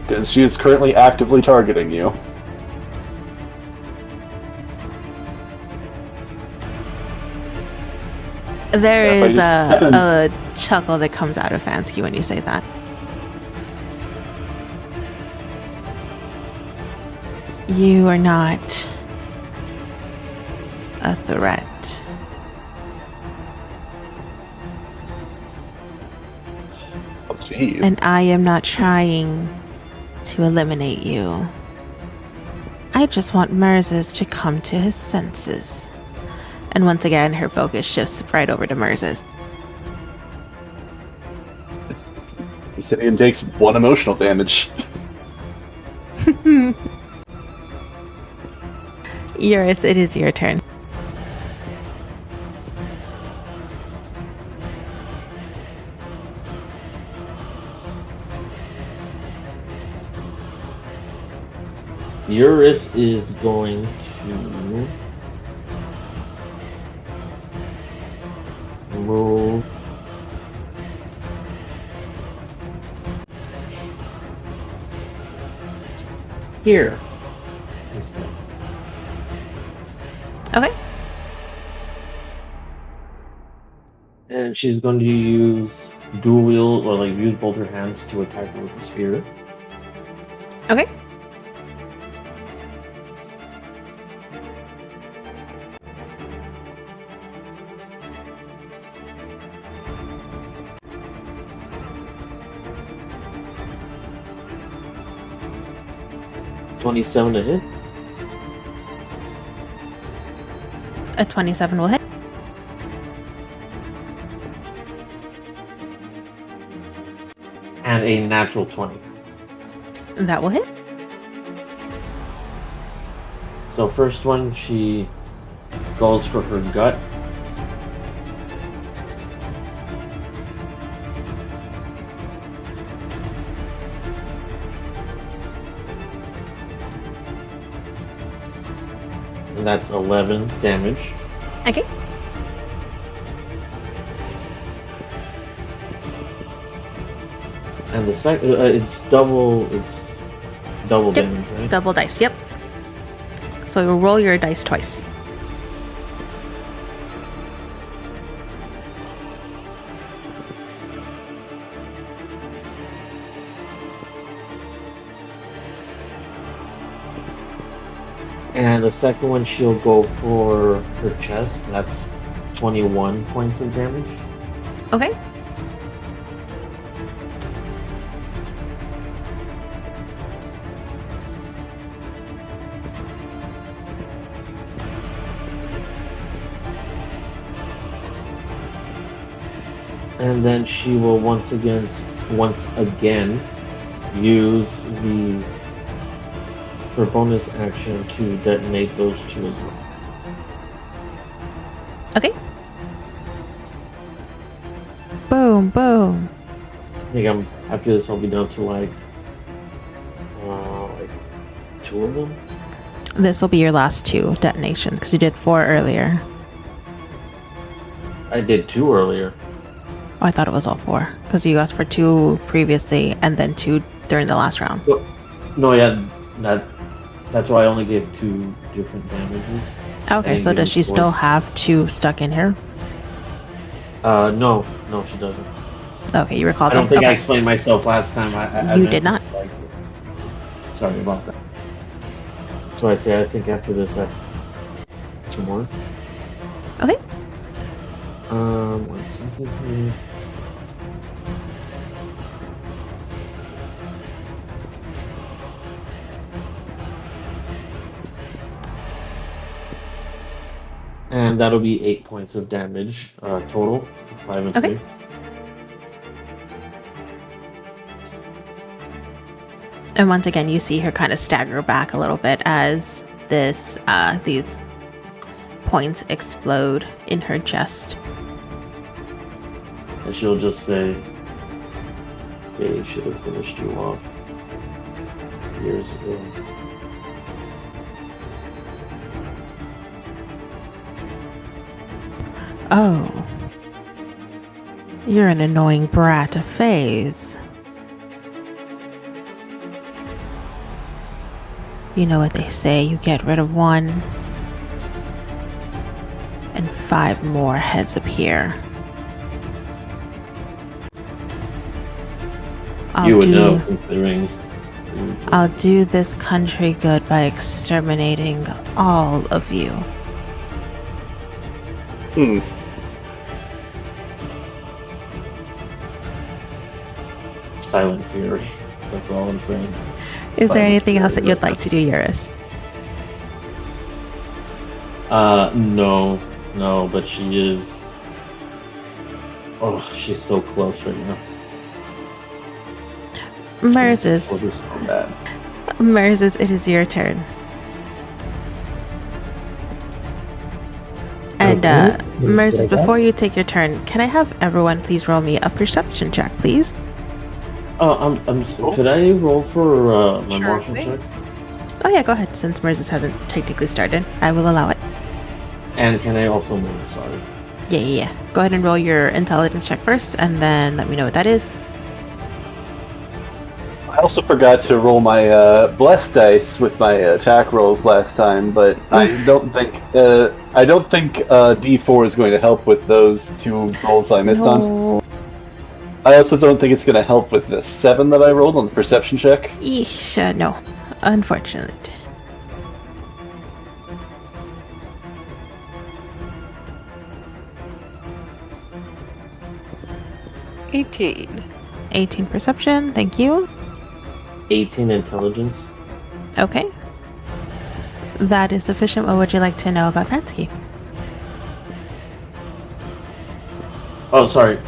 Because she is currently actively targeting you. There is a chuckle that comes out of Fansky when you say that. You are not a threat. Oh, geez. And I am not trying to eliminate you. I just want Merzus to come to his senses. And once again, her focus shifts right over to Merzus. He said he takes 1 emotional damage. Eurus, it is your turn. Eurus is going to move here instead. Okay. And she's going to use dual wield, or like use both her hands to attack her with the spear. Okay. $27 to hit. A 27 will hit. And a natural 20. That will hit. So first one, she goes for her gut. And that's 11 damage. Okay. And the second, it's double Yep. damage, right? Double dice, yep. So you'll roll your dice twice. And the second one, she'll go for her chest. That's 21 points of damage. Okay. And then she will once again use her bonus action to detonate those two as well. Okay. Boom, boom. I think after this I'll be down to like 2 of them. This will be your last 2 detonations because you did 4 earlier. I did 2 earlier. Oh, I thought it was all 4 because you asked for 2 previously and then 2 during the last round. No, yeah, that's why I only gave 2 different damages. Okay, so does she still have 2 stuck in here? No, she doesn't. Okay, you recall I don't them. think Okay. I explained myself last time. I You meant did to not. like, sorry about that. So I say I think after this I have 2 more. Okay. 1 second here. and that'll be 8 points of damage total, 5 and 3. And once again, you see her kind of stagger back a little bit as these points explode in her chest. And she'll just say, "They should have finished you off years ago." Oh. You're an annoying brat of Faze. You know what they say, you get rid of one, and 5 more heads appear. You would know, considering... I'll do this country good by exterminating all of you. Silent fury. That's all I'm saying. Is there anything else that you'd like to do, Eurus? No, but she is... Oh, she's so close right now. Merses, it is your turn. And, Merses, before you take your turn, can I have everyone please roll me a perception check, please? Oh, could I roll for my martial check? Oh yeah, go ahead, since Merses hasn't technically started. I will allow it. And can I also move? Sorry. Yeah. Go ahead and roll your intelligence check first, and then let me know what that is. I also forgot to roll my blessed dice with my attack rolls last time, but I don't think D4 is going to help with those 2 rolls I missed on. I also don't think it's going to help with the 7 that I rolled on the perception check. Eesh, no, unfortunately. $18. 18 perception, thank you. 18 intelligence. Okay. That is sufficient. What would you like to know about Vansky? Oh, sorry.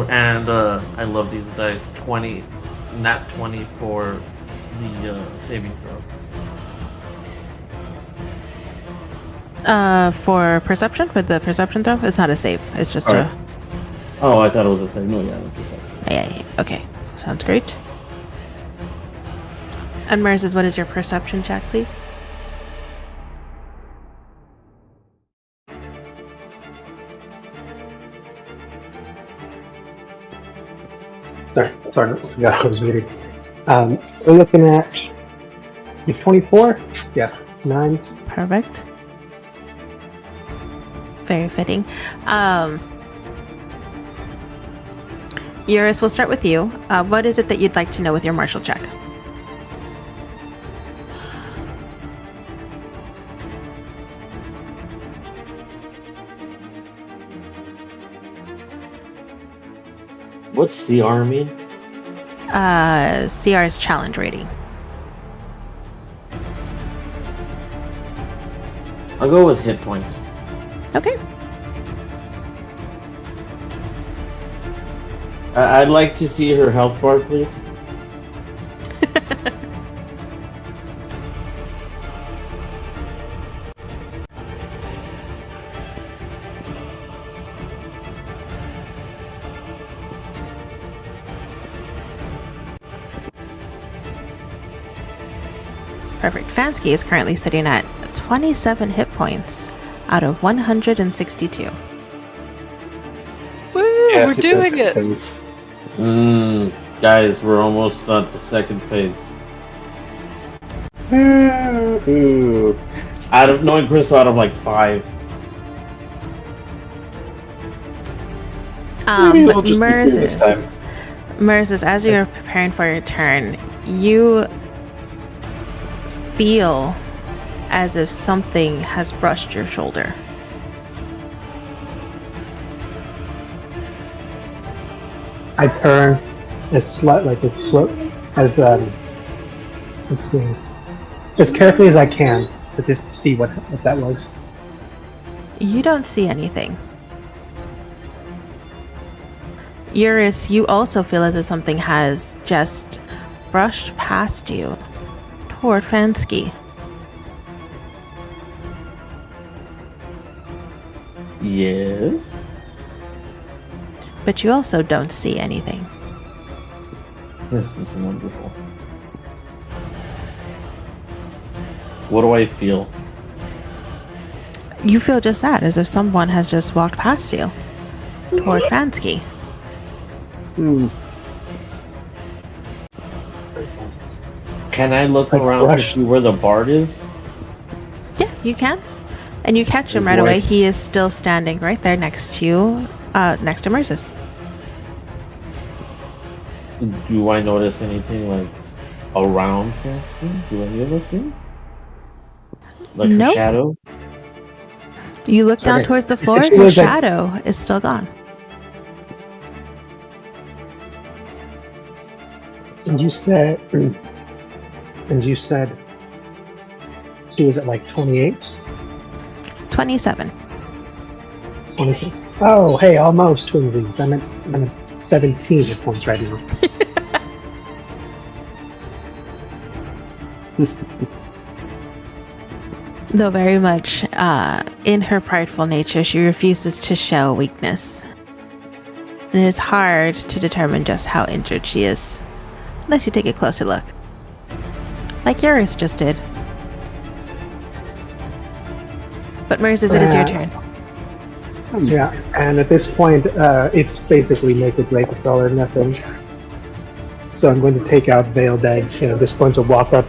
And I love these dice. 20, nat 20 for the saving throw. For perception, for the perception throw, it's not a save. It's just a. Oh, I thought it was a save. No, yeah, perception. Yeah. Okay, sounds great. And Merses, what is your perception check, please? Sorry, I forgot I was muted. We're looking at 24? Yes, 9. Perfect. Very fitting. Eurus, we'll start with you. What is it that you'd like to know with your martial check? What's CR mean? CR is challenge rating. I'll go with hit points. Okay. I'd like to see her health bar, please. Perfect. Vansky is currently sitting at 27 hit points out of 162. Woo! We're doing it! Guys, we're almost at the second phase. Out of knowing Crystal, out of like 5. But Merses, as you're preparing for your turn, you feel as if something has brushed your shoulder. I turn as let's see, as carefully as I can to just see what that was. You don't see anything. Eurus, you also feel as if something has just brushed past you toward Fansky. Yes. But you also don't see anything. This is wonderful. What do I feel? You feel just that, as if someone has just walked past you toward Fansky. Can I look around to see where the bard is? Yeah, you can. And you catch him right Do I away. s- He is still standing right there next to you, next to Merzus. Do I notice anything like around Fansky? Do any of us do? Like her Nope. shadow? You look down Okay. towards the You said floor, she your was, like- shadow is still gone. And you said she was at like 28? 27. 26. Oh, hey, almost twinsies. I'm at 17 at points right now. Though very much in her prideful nature, she refuses to show weakness. And it is hard to determine just how injured she is, unless you take a closer look. Like Eurus just did. But Merzus, it is your turn. Yeah, and at this point, it's basically make or break. It's all or nothing. So I'm going to take out Veiled Egg. Just going to walk up,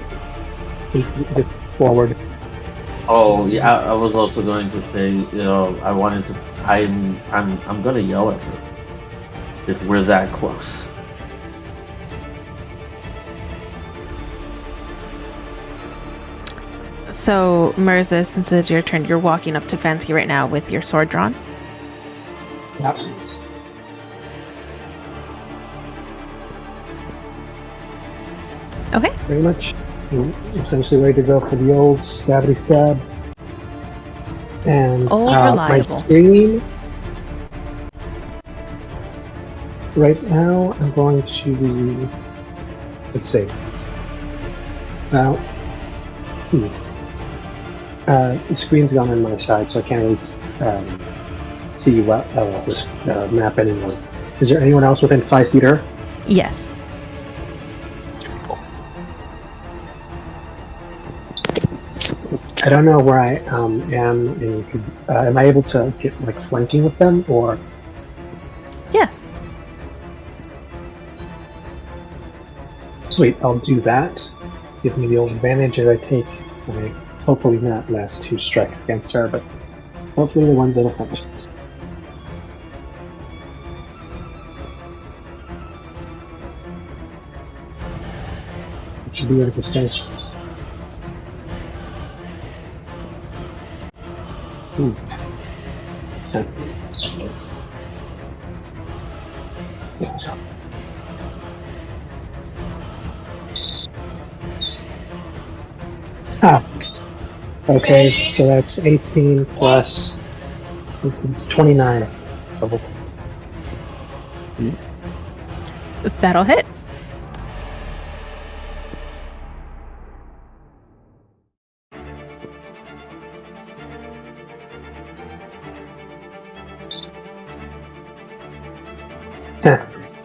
just forward. Oh yeah, I was also going to say, I wanted to. I'm gonna yell at her if we're that close. So, Merzus, since it's your turn, you're walking up to Fansky right now with your sword drawn. Yep. Okay. Pretty much. Essentially ready to go for the old stabby stab. And Old my reliable. screen. Right now, I'm going to. Let's see. Now. The screen's gone on my side, so I can't really see this map anymore. Is there anyone else within 5 feet of her? Yes. I don't know where I am. Am I able to get like flanking with them, or? Yes. Sweet, I'll do that. Give me the old advantage as I take. Hopefully not last 2 strikes against her, but hopefully the ones that'll finish this. It should be ready for stage. Ooh. Ah. Okay, so that's 18 plus 29. That'll hit.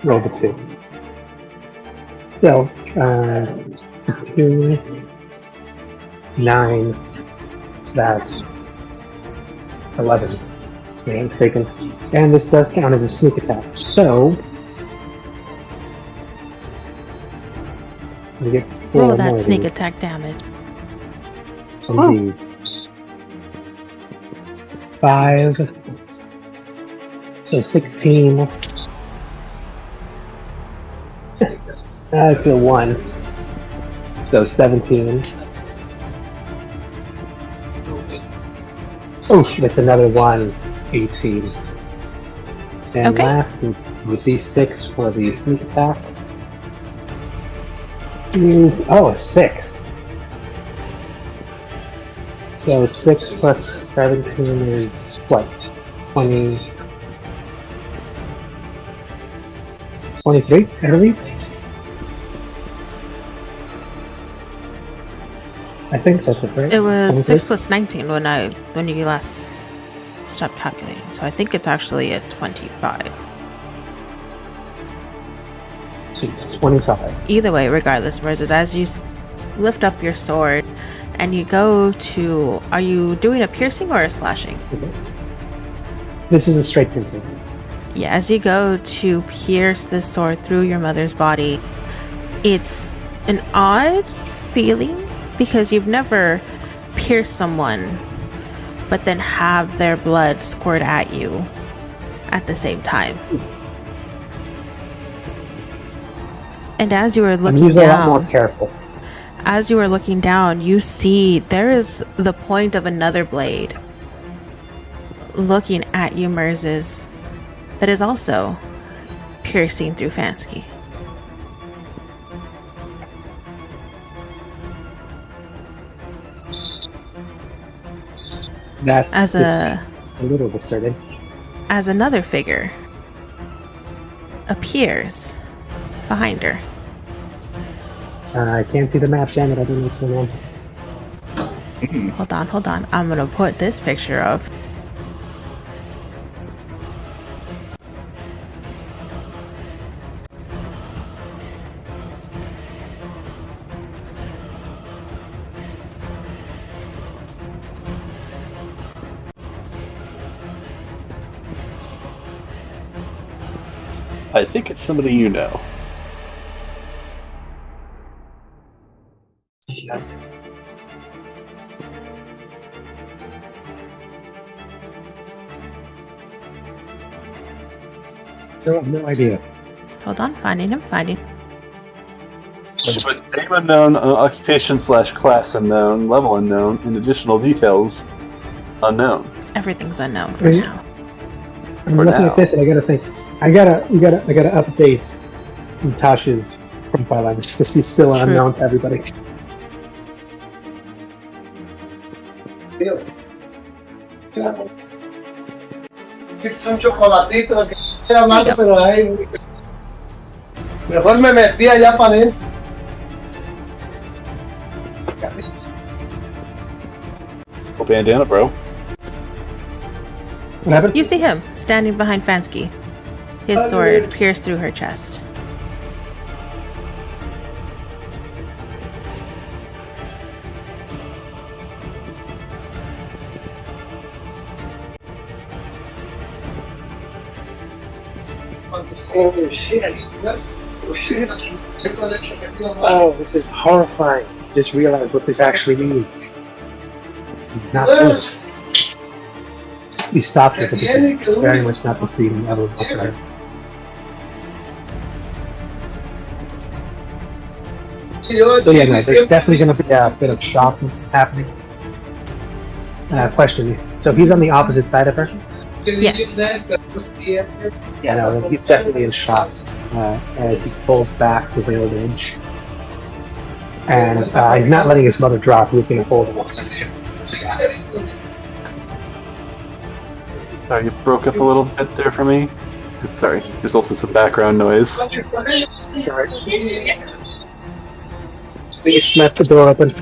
Roll the 2. So, 2, 9, that's 11. If I'm not mistaken. And this does count as a sneak attack. So, we get 4 Roll more that of sneak these. attack damage. Indeed. 5. So 16. That's a 1. So 17. Oh, that's another 1. 18. And Okay. last, you see 6 for the sneak attack. Is a 6. So 6 plus 17 is what? 20... 23, I believe? I think that's it, right? It was 23? 6 plus 19 when you last stopped calculating. So I think it's actually a 25. 25. Either way, regardless, Moses, as you lift up your sword and you go to... Are you doing a piercing or a slashing? Okay. This is a straight piercing. Yeah, as you go to pierce this sword through your mother's body, it's an odd feeling because you've never pierced someone but then have their blood squirt at you at the same time. And as you were looking I'm usually a lot down, more careful. as you are looking down, you see there is the point of another blade looking at you, Merzes, that is also piercing through Fansky. That's a little disturbing. As another figure appears behind her. I can't see the map, damn it, I don't know what's going on. Hold on. I'm gonna put this picture up. I think it's somebody you know. Yeah. I have no idea. Hold on, finding him. But name unknown, occupation / class unknown, level unknown, and additional details unknown. Everything's unknown for now. I'm For looking now. at this and I gotta think. I gotta update Natasha's profile on this because she's still True. unknown to everybody. Un chocolatito que estoy hablando, pero ahí mejor me metí allá para adentro. Oh, bandana, bro. What happened? You see him standing behind Fansky. His sword pierced through her chest. Oh shit. Oh, this is horrifying. Just realize what this actually means. It's not good. He stops it, but this is very much not the scene I would recognize. So yeah, no, there's definitely going to be a bit of shock when this is happening. Question is, so he's on the opposite side of her? Yes. Yeah, no, he's definitely in shock as he pulls back the veiled edge. And he's not letting his mother drop, he's going to hold him. Sorry, you broke up a little bit there for me. Sorry, there's also some background noise. Please smash the door open.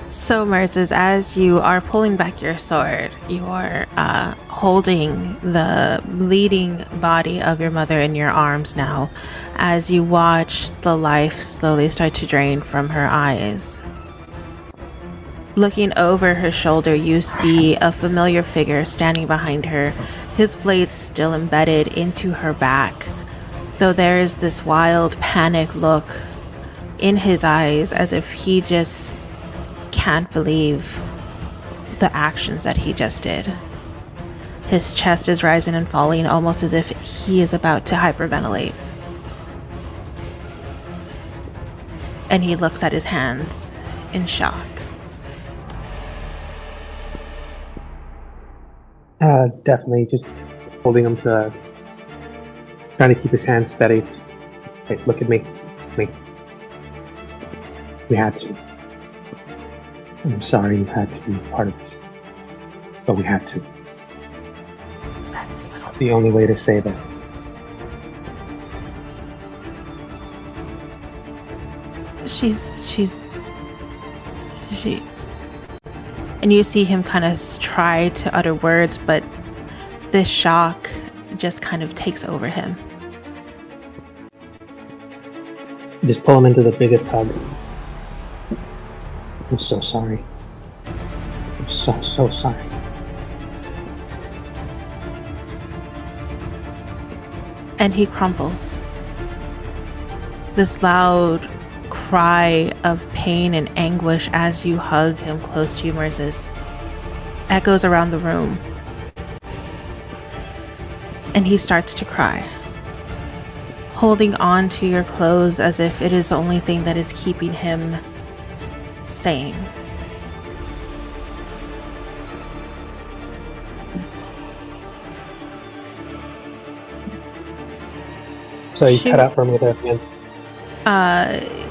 So, Merzes, as you are pulling back your sword, you are holding the bleeding body of your mother in your arms now, as you watch the life slowly start to drain from her eyes. Looking over her shoulder, you see a familiar figure standing behind her, his blade still embedded into her back, though there is this wild, panicked look in his eyes as if he just can't believe the actions that he just did. His chest is rising and falling almost as if he is about to hyperventilate. And he looks at his hands in shock. Definitely just holding him to, trying to keep his hands steady. Hey, look at me. Me. We had to. I'm sorry you had to be part of this. But we had to. It's the only way to say that. She. And you see him kind of try to utter words, but this shock just kind of takes over him. Just pull him into the biggest hug. I'm so sorry. I'm so sorry. And he crumbles. This loud cry of pain and anguish as you hug him close to you, Merces, echoes around the room. And he starts to cry, holding on to your clothes as if it is the only thing that is keeping him sane. So you cut out for me there again.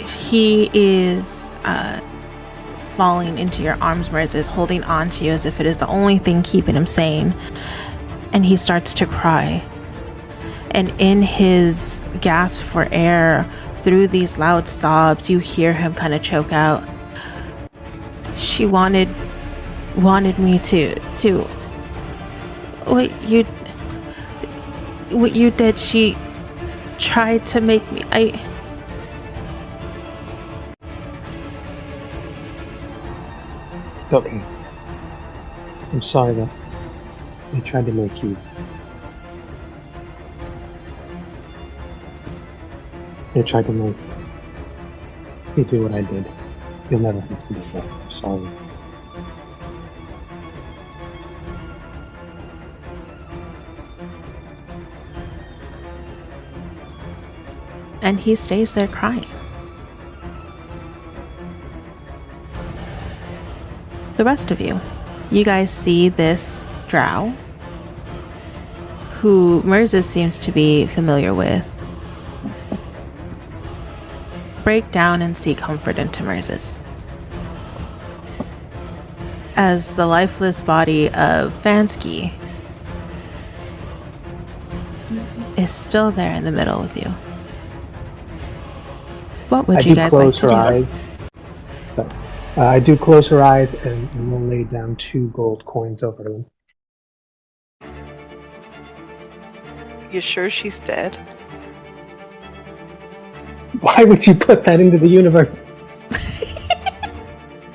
He is falling into your arms, Merces, holding on to you as if it is the only thing keeping him sane. And he starts to cry. And in his gasp for air, through these loud sobs, you hear him kind of choke out. She wanted me to what you did. She tried to make me. It's okay. I'm sorry that I tried to make you. They tried to make me do what I did. You'll never have to do that. I'm sorry. And he stays there crying. The rest of you guys see this drow, who Merces seems to be familiar with, break down and seek comfort into Merces. As the lifeless body of Fansky is still there in the middle with you. What would you guys like to do? Eyes. So, I do close her eyes and we'll lay down 2 gold coins over them. You sure she's dead? Why would you put that into the universe?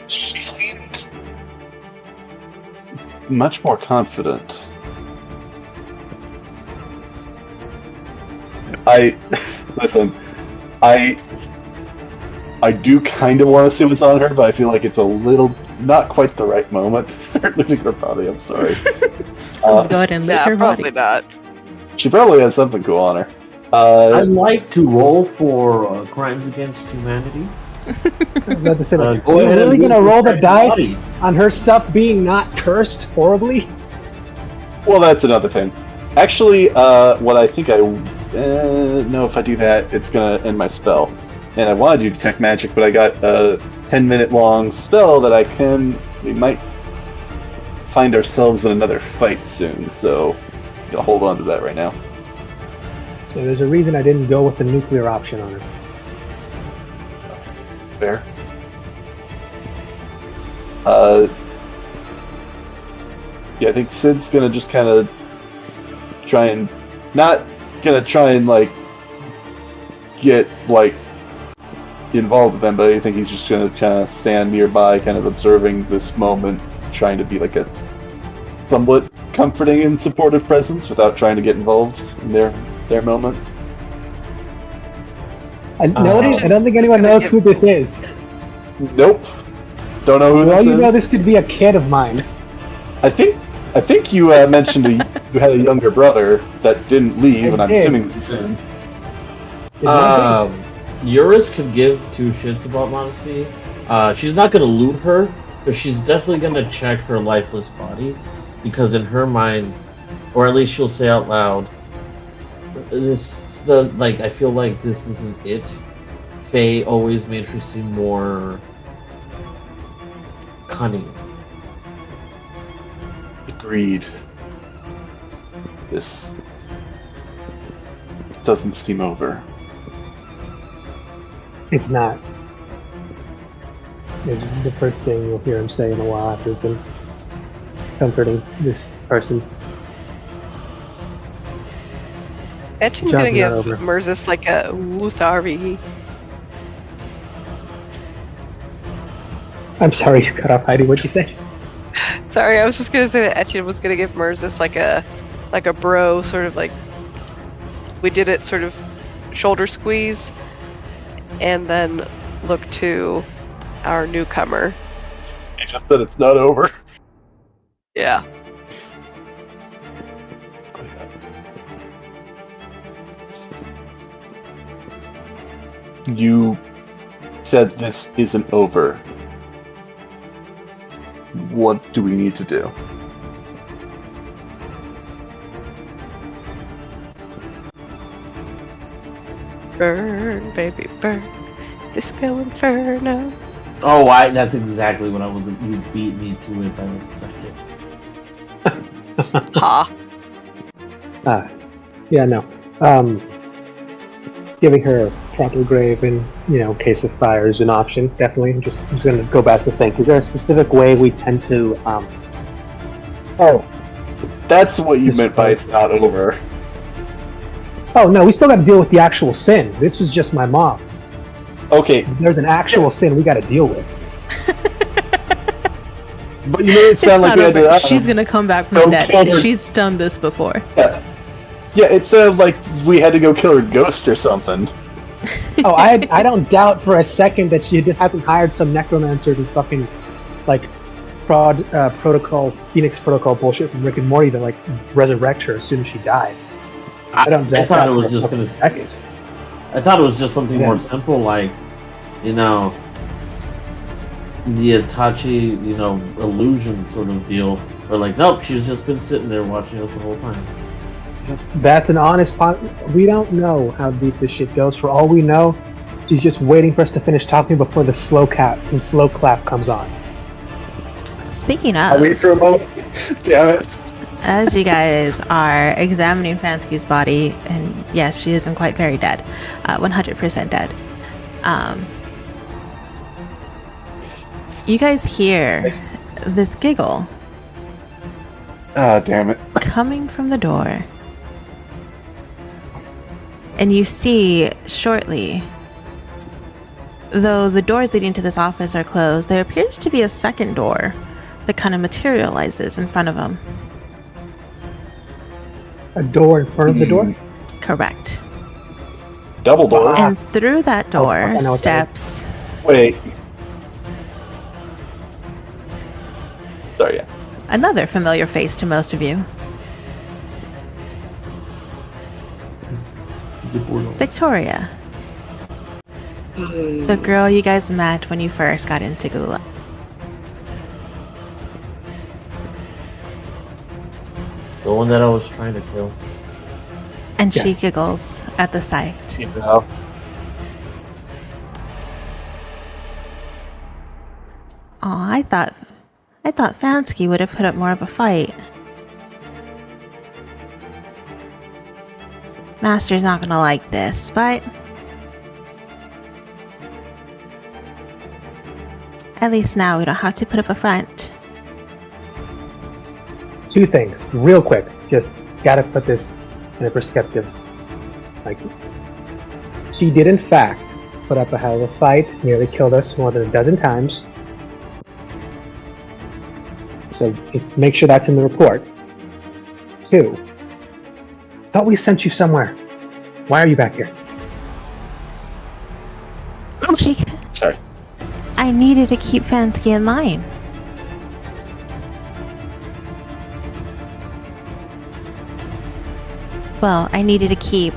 She seemed much more confident. Listen, I do kind of want to see what's on her, but I feel like it's a little, not quite the right moment to start looting her body. I'm sorry. Go ahead and loot her body. Probably not. She probably has something cool on her. I'd like to roll for crimes against humanity. I'm about to say, like, go are you ahead really and going to loot roll the her dice body. on her stuff being not cursed horribly? Well, that's another thing. Actually, what I think no, if I do that, it's gonna end my spell. And I want to do detect magic, but I got a 10-minute long spell that we might find ourselves in another fight soon, so I'm gonna hold on to that right now. So there's a reason I didn't go with the nuclear option on her. Fair. Yeah, I think Sid's gonna just kind of not gonna try and like get like involved with them, but I think he's just gonna kind of stand nearby, kind of observing this moment, trying to be like a somewhat comforting and supportive presence without trying to get involved in their moment. I don't think anyone knows who this is. Nope. Don't know who this is. Well, you know this could be a kid of mine. I think you mentioned you had a younger brother that didn't leave, and I'm assuming this is him. Eurus could give 2 shits about Modesty. She's not gonna loot her, but she's definitely gonna check her lifeless body, because in her mind, or at least she'll say out loud, this does like I feel like this isn't it. Faye always made her seem more cunning. Agreed. This doesn't seem over. It's not. Is the first thing you'll hear him say in a while after he's been comforting this person. Etchin's gonna give Murzus like a "ooh, sorry." I'm sorry you cut off, Heidi. What'd you say? Sorry, I was just gonna say that Etchin was gonna give Murzus like a bro, sort of like we did it, sort of shoulder squeeze, and then look to our newcomer. You just said it's not over. Yeah. You said this isn't over. What do we need to do? Burn, baby, burn. Disco Inferno. Oh, that's exactly what I was. You beat me to it by a second. Ha. Yeah, no. Giving her a proper grave in, case of fire is an option, definitely. I'm just going to go back to think. Is there a specific way we tend to, Oh, that's what you meant by it's not over. Oh, no, we still got to deal with the actual sin. This was just my mom. Okay. If there's an actual sin we got to deal with. But you made it sound like she's going to come back from the dead. She's done this before. Yeah, it sounded like we had to go kill her ghost or something. Oh, I don't doubt for a second that she hasn't hired some necromancer to fucking, protocol, Phoenix Protocol bullshit from Rick and Morty to, resurrect her as soon as she died. I thought it was just gonna. Second. I thought it was just something more simple, like, the Itachi, illusion sort of deal. Or nope, she's just been sitting there watching us the whole time. That's an honest we don't know how deep this shit goes. For all we know, she's just waiting for us to finish talking before the slow clap comes on. Speaking of, I'll wait for a moment. Damn it. As you guys are examining Fansky's body, and yes, she isn't quite very dead, 100% dead. You guys hear this giggle. Ah, damn it. Coming from the door. And you see shortly, though the doors leading to this office are closed, there appears to be a second door that kind of materializes in front of them. A door in front of the door? Correct. Double door. And through that door steps... Wait. Sorry, yeah. Another familiar face to most of you. Victoria. The girl you guys met when you first got into Gula. The one that I was trying to kill. And she giggles at the sight. Yeah. Aw, I thought Fansky would have put up more of a fight. Master's not gonna like this, but at least now we don't have to put up a front. Two things, real quick. Just gotta put this in a perspective. She did in fact put up a hell of a fight, nearly killed us more than a dozen times. So just make sure that's in the report. Two, thought we sent you somewhere. Why are you back here? Sorry. I needed to keep Fansky in line. Well, I needed to keep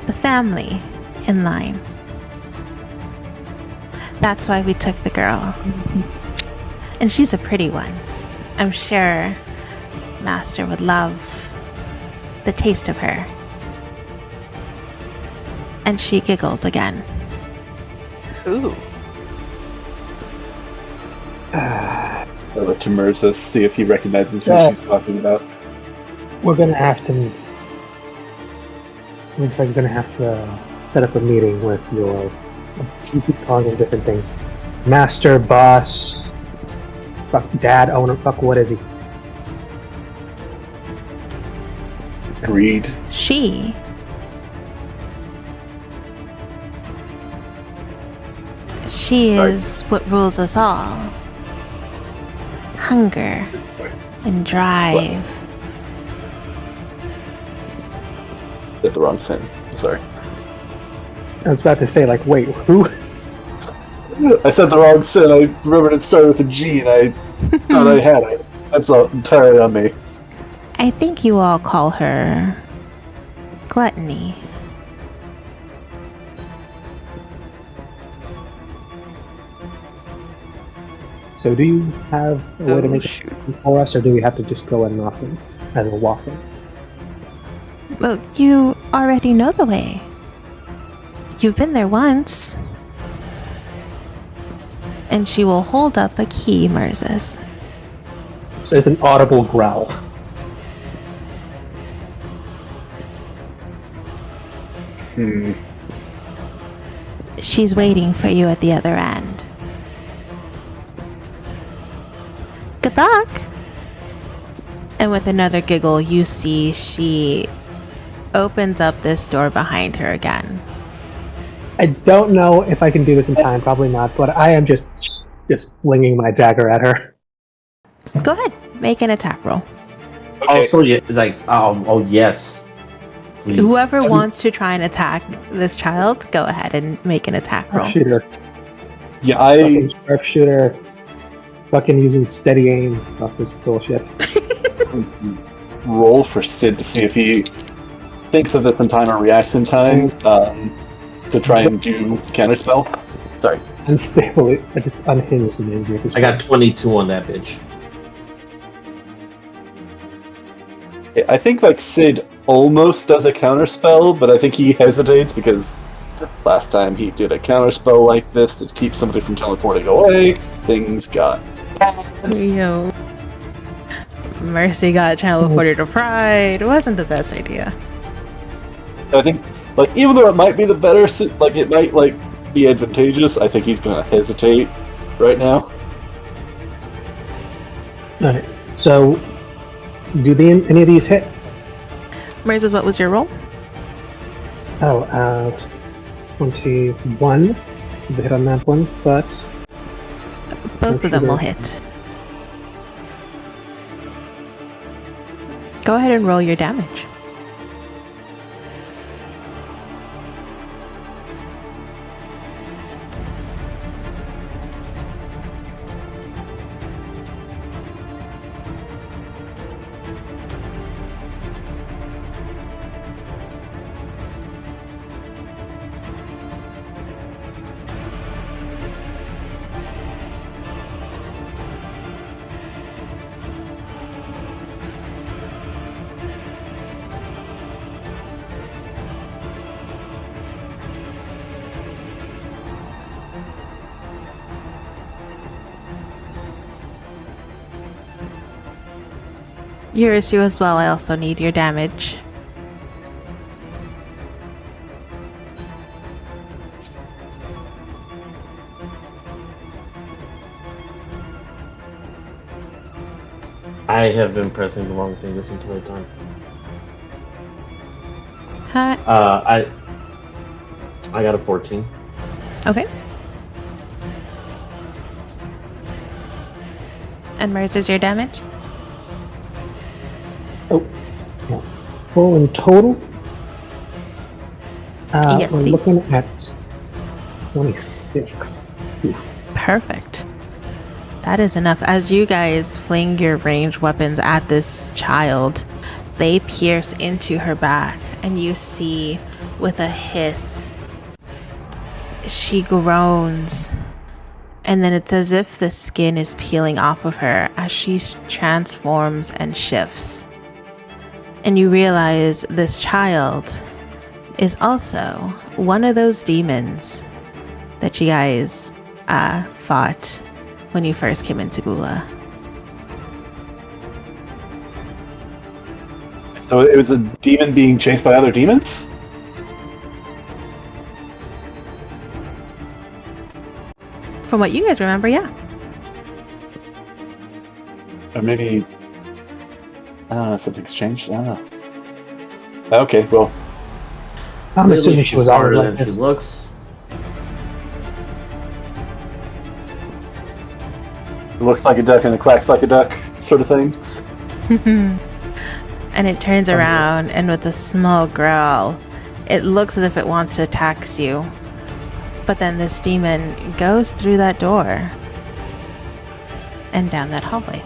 the family in line. That's why we took the girl. And she's a pretty one. I'm sure Master would love the taste of her. And she giggles again. Ooh. I look to Mirza, see if he recognizes who she's talking about. We're gonna have to. Looks like we're gonna have to set up a meeting with your. You keep calling them different things. Master, boss, fuck, dad, owner, fuck, what is he? Greed. She is what rules us all. Hunger and drive. Said the wrong sin. Sorry. I was about to say, like, wait, who? I said the wrong sin. I remembered it started with a G, and I thought I had it. That's all entirely on me. I think you all call her gluttony. So do you have a way to make it for us, or do we have to just go in and off it as we're walking? Well, you already know the way. You've been there once. And she will hold up a key, Mirza's. So it's an audible growl. She's waiting for you at the other end. Good luck! And with another giggle, you see she opens up this door behind her again. I don't know if I can do this in time, probably not, but I am just flinging my dagger at her. Go ahead, make an attack roll. Okay. Also, yeah, like, oh yes. Please. Whoever wants to try and attack this child, go ahead and make an attack roll. Sharpshooter. Yeah, Fucking sharpshooter. Fucking using steady aim. Fuck this bullshit. roll for Sid to see if he thinks of this in time or reacts in time to try and do counterspell. Sorry. Unstable. I just unhinged the name here. I got 22 on that bitch. I think like Sid almost does a counterspell, but I think he hesitates because last time he did a counterspell like this to keep somebody from teleporting away, things got bad. Yo. Mercy got teleported to Pride. It wasn't the best idea. I think, like, even though it might be the better, like, it might, like, be advantageous, I think he's gonna hesitate right now. Alright, so do any of these hit? Mirza's, what was your roll? 21. The hit on that one, but Both of them will hit. Go ahead and roll your damage. Your issue as well. I also need your damage. I have been pressing the wrong thing this entire time. Hi. I got a 14. Okay. And Mirza's your damage? oh, yeah. Full in total. Yes, we're please. looking at 26. Oof. Perfect. That is enough. As you guys fling your ranged weapons at this child, they pierce into her back, and you see, with a hiss, she groans. And then it's as if the skin is peeling off of her as she transforms and shifts. And you realize this child is also one of those demons that you guys fought when you first came into Gula. So it was a demon being chased by other demons? From what you guys remember, yeah. Or maybe something's changed. Okay, well. I'm assuming she was always like she this. looks. Looks like a duck and it quacks like a duck, sort of thing. And it turns around, and with a small growl, it looks as if it wants to attack you. But then this demon goes through that door and down that hallway.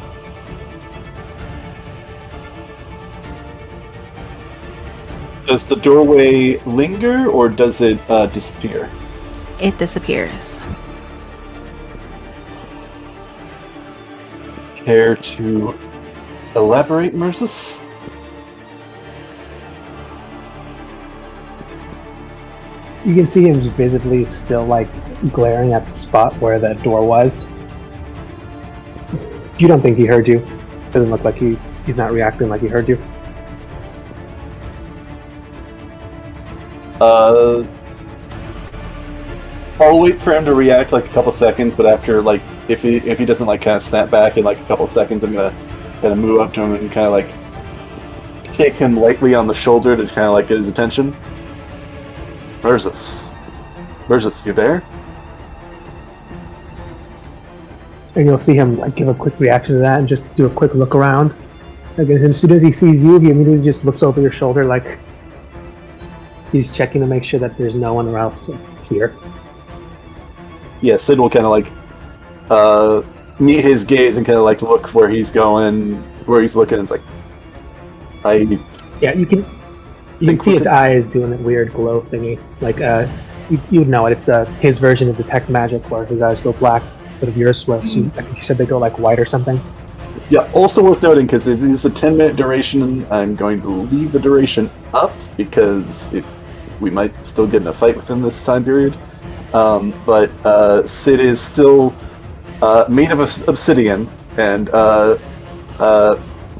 Does the doorway linger, or does it disappear? It disappears. Care to elaborate, Mercis? You can see him visibly still like glaring at the spot where that door was. You don't think he heard you? Doesn't look like he's not reacting like he heard you. I'll wait for him to react like a couple seconds, but after like if he doesn't like kind of snap back in like a couple seconds, I'm gonna kind of move up to him and kind of like kick him lightly on the shoulder to kind of like get his attention. Mercis, you there? And you'll see him like give a quick reaction to that and just do a quick look around. Like, as soon as he sees you, he immediately just looks over your shoulder like he's checking to make sure that there's no one else here. Yeah, Sid will kind of like meet his gaze and kind of like look where he's going, where he's looking. It's like, yeah, you can see his eyes doing that weird glow thingy. Like you would know it. It's his version of detect magic, where his eyes go black instead of yours. Where I think you said they go like white or something. Yeah, also worth noting, because it is a 10-minute duration, I'm going to leave the duration up, because we might still get in a fight within this time period. But Sid is still made of obsidian and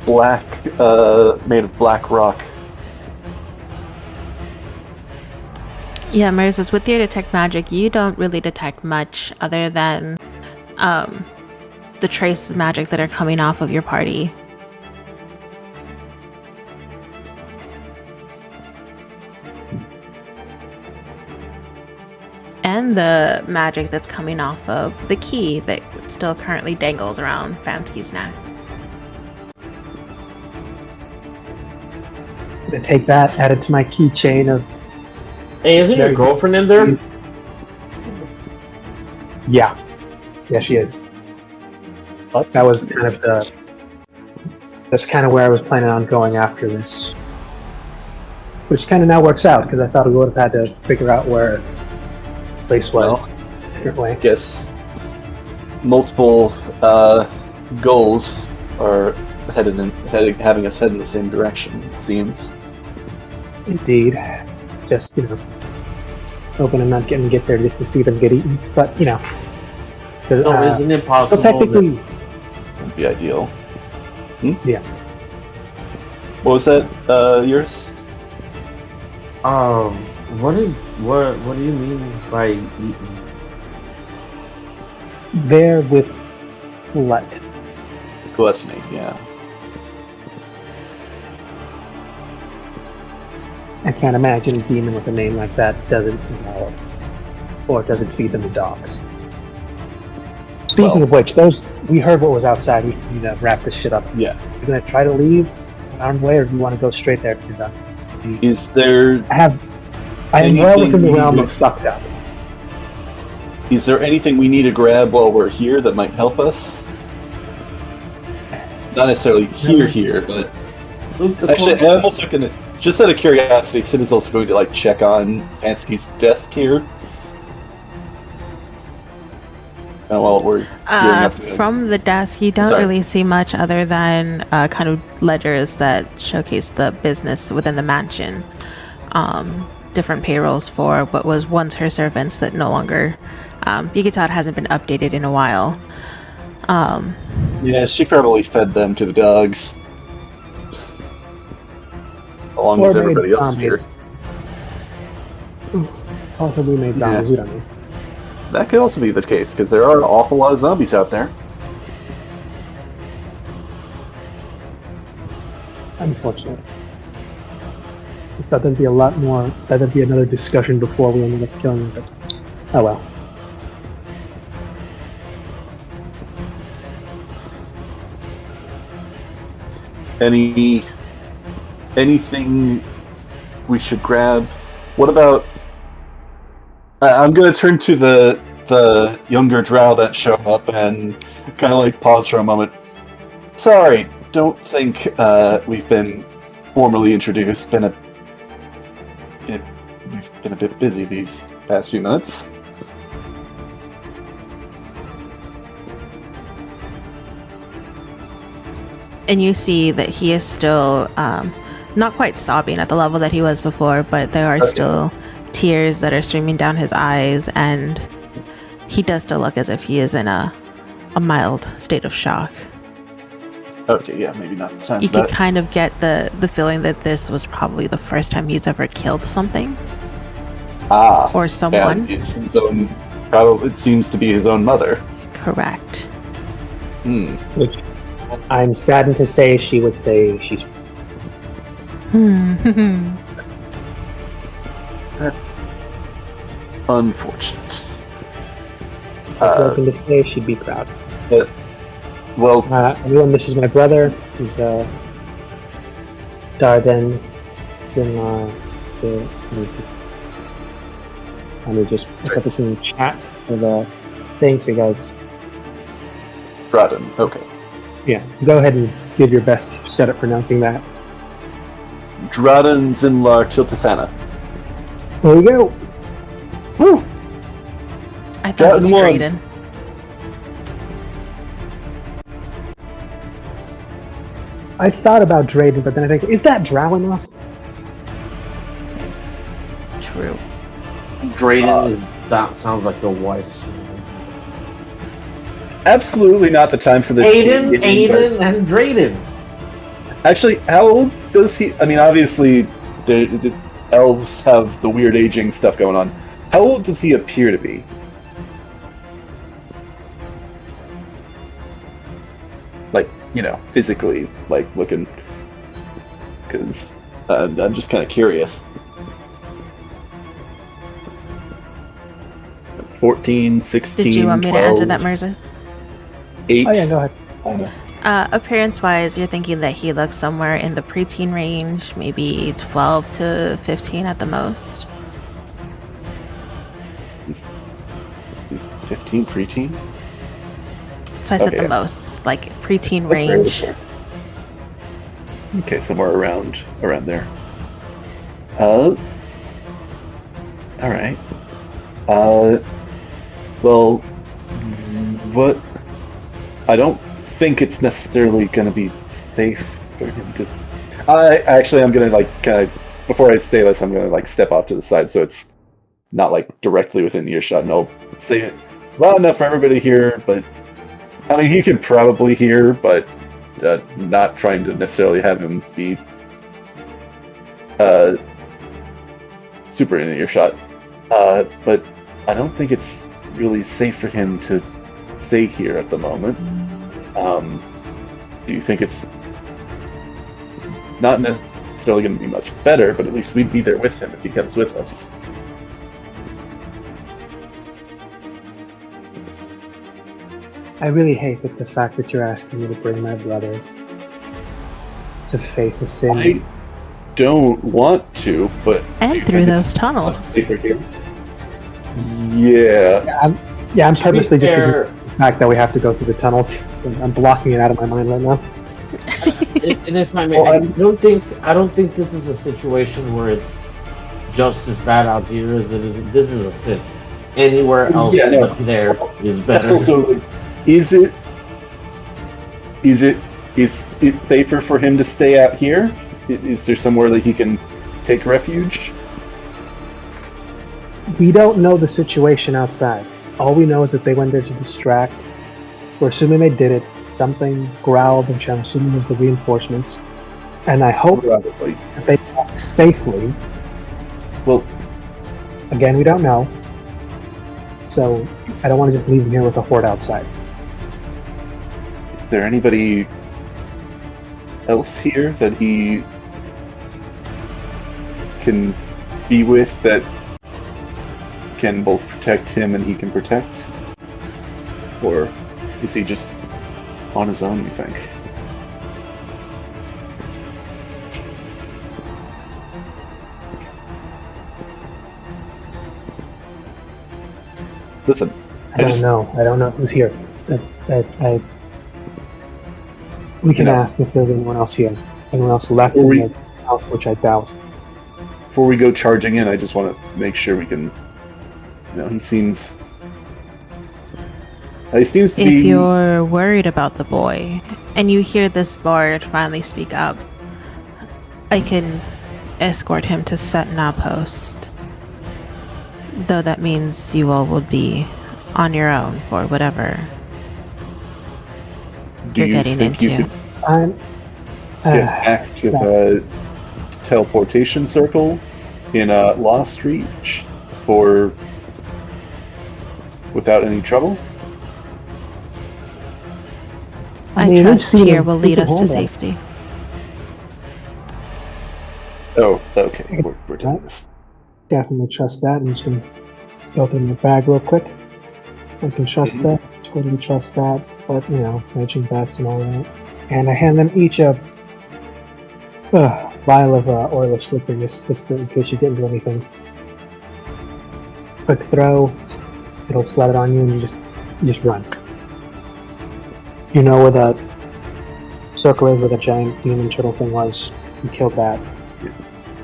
black, made of black rock. Yeah, Mercis, with your detect magic, you don't really detect much other than the trace magic that are coming off of your party. And the magic that's coming off of the key that still currently dangles around Fansky's neck. I'm gonna take that, add it to my keychain of. Hey, isn't your girlfriend in there? Yeah, she is. That was kind of that's kind of where I was planning on going after this, which kind of now works out, because I thought we would have had to figure out where the place was differently. I guess multiple goals are having us head in the same direction, it seems. Indeed. Just, hoping I'm not getting get there just to see them get eaten. But, No, isn't it possible? So technically, That'd be ideal. Yeah. What was that, yours? What do you mean by eating? There with glut. Gluttony, yeah. I can't imagine a demon with a name like that doesn't devour or doesn't feed them to dogs. Speaking of which, we heard what was outside. We need to wrap this shit up. Yeah. You're gonna try to leave our way, or do you want to go straight there? Because Is there I am well within the realm of fucked up. Is there anything we need to grab while we're here that might help us? Not necessarily here, but actually, I'm also gonna, just out of curiosity, Sid is also going to like check on Fansky's desk here. While we're from the desk, you don't really see much other than kind of ledgers that showcase the business within the mansion. different payrolls for what was once her servants that no longer, you can tell it hasn't been updated in a while. Yeah, she probably fed them to the dogs. Along Or with made everybody else here. zombies. Possibly made zombies, we don't know. That could also be the case, because there are an awful lot of zombies out there. Unfortunate. I thought there'd be a lot more, that'd be another discussion before we ended up killing them. Oh well. Anything we should grab? What about... I'm going to turn to the younger drow that showed up and kind of like pause for a moment. Sorry, don't think we've been formally introduced. We've been a bit busy these past few minutes. And you see that he is still not quite sobbing at the level that he was before, but there are still tears that are streaming down his eyes, and he does still look as if he is in a mild state of shock. Okay, yeah, maybe not the time. You can kind of get the feeling that this was probably the first time he's ever killed something. Or someone. And it's his own, probably, it seems to be his own mother. Correct. Which I'm saddened to say she would say she's... That's unfortunate. Broken to say she'd be proud. Well, everyone, this is my brother. This is Darden. Let me just put this in the chat for the thing, so you guys... Draden, okay. Yeah, go ahead and give your best shot at pronouncing that. Draden Zinlar Tiltafana. There we go. Woo! I thought it was Drayden. I thought about Drayden, but then I think, is that drow enough? True. Drayden that sounds like the whitest. Absolutely not the time for this. Aiden, and Drayden. Actually, how old does he? I mean, obviously, the elves have the weird aging stuff going on. How old does he appear to be? Like, you know, physically, like looking. Because I'm just kind of curious. 14, 16. Did you want me 12, to answer that, Mirza? 8. Oh yeah, go ahead. Appearance-wise, you're thinking that he looks somewhere in the preteen range, maybe 12 to 15 at the most. He's 15 preteen? So I said the most, like preteen range. Okay, somewhere around there. All right. Well, what? I don't think it's necessarily going to be safe for him to. I'm going to before I say this, I'm going to step off to the side so it's not directly within earshot, and I'll say it loud enough for everybody here. But I mean, he can probably hear, but not trying to necessarily have him be super in earshot. But I don't think it's really safe for him to stay here at the moment. Do you think it's not necessarily going to be much better, but at least we'd be there with him if he comes with us? I really hate the fact that you're asking me to bring my brother to face a sin. I don't want to, but... And through those tunnels. Yeah. I'm purposely just the fact that we have to go through the tunnels. I'm blocking it out of my mind right now. And if I may, I don't think this is a situation where it's just as bad out here as it is. This is a sin. Anywhere else but there is better. Also, is it safer for him to stay out here? Is there somewhere that he can take refuge? We don't know the situation outside. All we know is that they went there to distract. We're assuming they did it. Something growled, which I'm assuming was the reinforcements. And I hope Probably. that they walk safely. Well, again, we don't know. So I don't want to just leave them here with a horde outside. is there anybody else here that he can be with that can both protect him and he can protect? Or is he just on his own, you think? Listen, I don't know. I don't know who's here. We can ask if there's anyone else here. Anyone else left in the house, which I doubt. Before we go charging in, I just want to make sure we can. He seems. He seems to be. If you're worried about the boy, and you hear this bard finally speak up, I can escort him to Sutton Outpost. Though that means you all will be on your own for whatever you're getting into. Get back to the teleportation circle in Lost Reach without any trouble? I trust Tyr will lead us to safety. Oh, okay. We're doing this. Definitely trust that. I'm just going to go through my bag real quick. I can trust that. Totally trust that. But, hedging bets and all that. And I hand them each a vial of oil of slipperiness, just in case you get into anything. Quick throw. It'll slide on you and you just run. You know where the circle is where the giant demon turtle thing was. You killed that.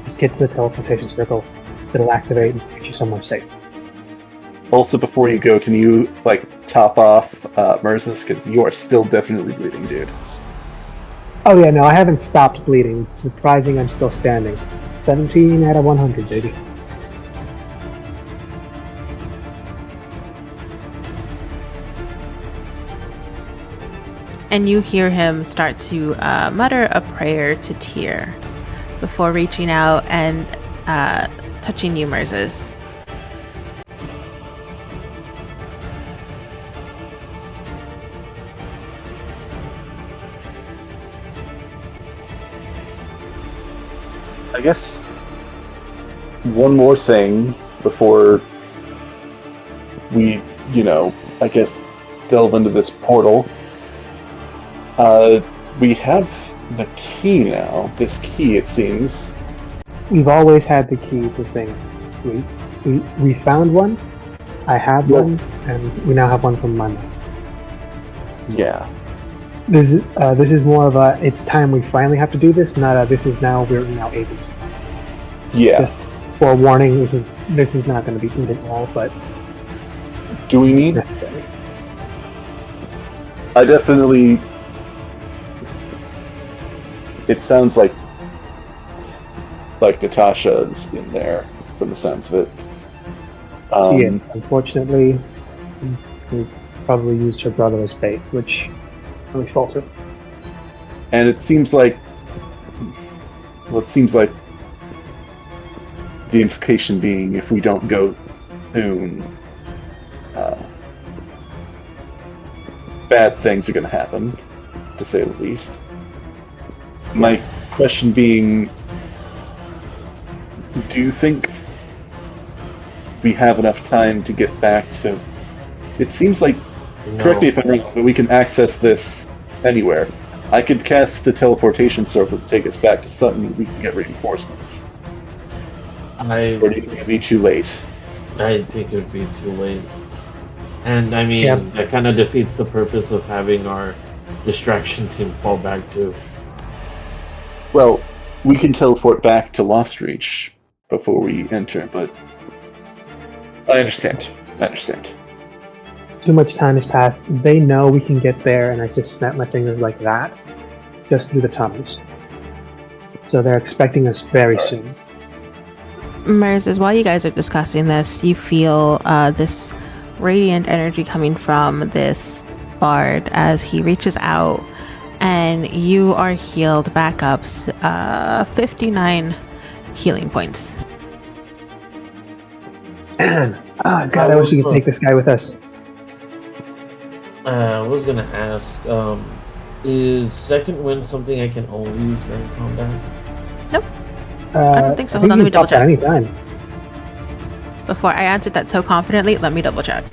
Just get to the teleportation circle. It'll activate and get you somewhere safe. Also, before you go, can you top off Merzus? Because you are still definitely bleeding, dude. Oh yeah, no, I haven't stopped bleeding. It's surprising I'm still standing. 17 out of 100, baby. And you hear him start to mutter a prayer to Tyr before reaching out and touching you, Merzus. I guess one more thing before we, I guess delve into this portal. We have the key now. This key, it seems. We've always had the key to things. We found one. I have one, and we now have one from Monday. Yeah. This is more of a it's time we finally have to do this, not a this is now we're now able to. Yeah. Just forewarning, this is not going to be good at all, but do we need? Necessary. I definitely. It sounds like Natasha is in there, from the sounds of it. She is. Unfortunately, we probably used her brother as bait, which really faltered. And it seems like the implication being, if we don't go soon, bad things are going to happen, to say the least. My question being, do you think we have enough time to get back to... It seems like, correct me if I'm wrong, but we can access this anywhere. I could cast the teleportation circle to take us back to Sutton, and we can get reinforcements. Or do you think it'd be too late? I think it would be too late. And I mean, that kind of defeats the purpose of having our distraction team fall back to. Well, we can teleport back to Lost Reach before we enter, but I understand. Too much time has passed. They know we can get there, and I just snap my fingers like that, just through the tunnels. So they're expecting us very soon. Mers, while you guys are discussing this, you feel this radiant energy coming from this bard as he reaches out, and you are healed back up 59 healing points. Oh God, I wish we could take this guy with us. I was gonna ask, is second wind something I can only use during combat? Nope. I don't think so. Hold on, let me double check. Anytime. Before I answered that so confidently, let me double check.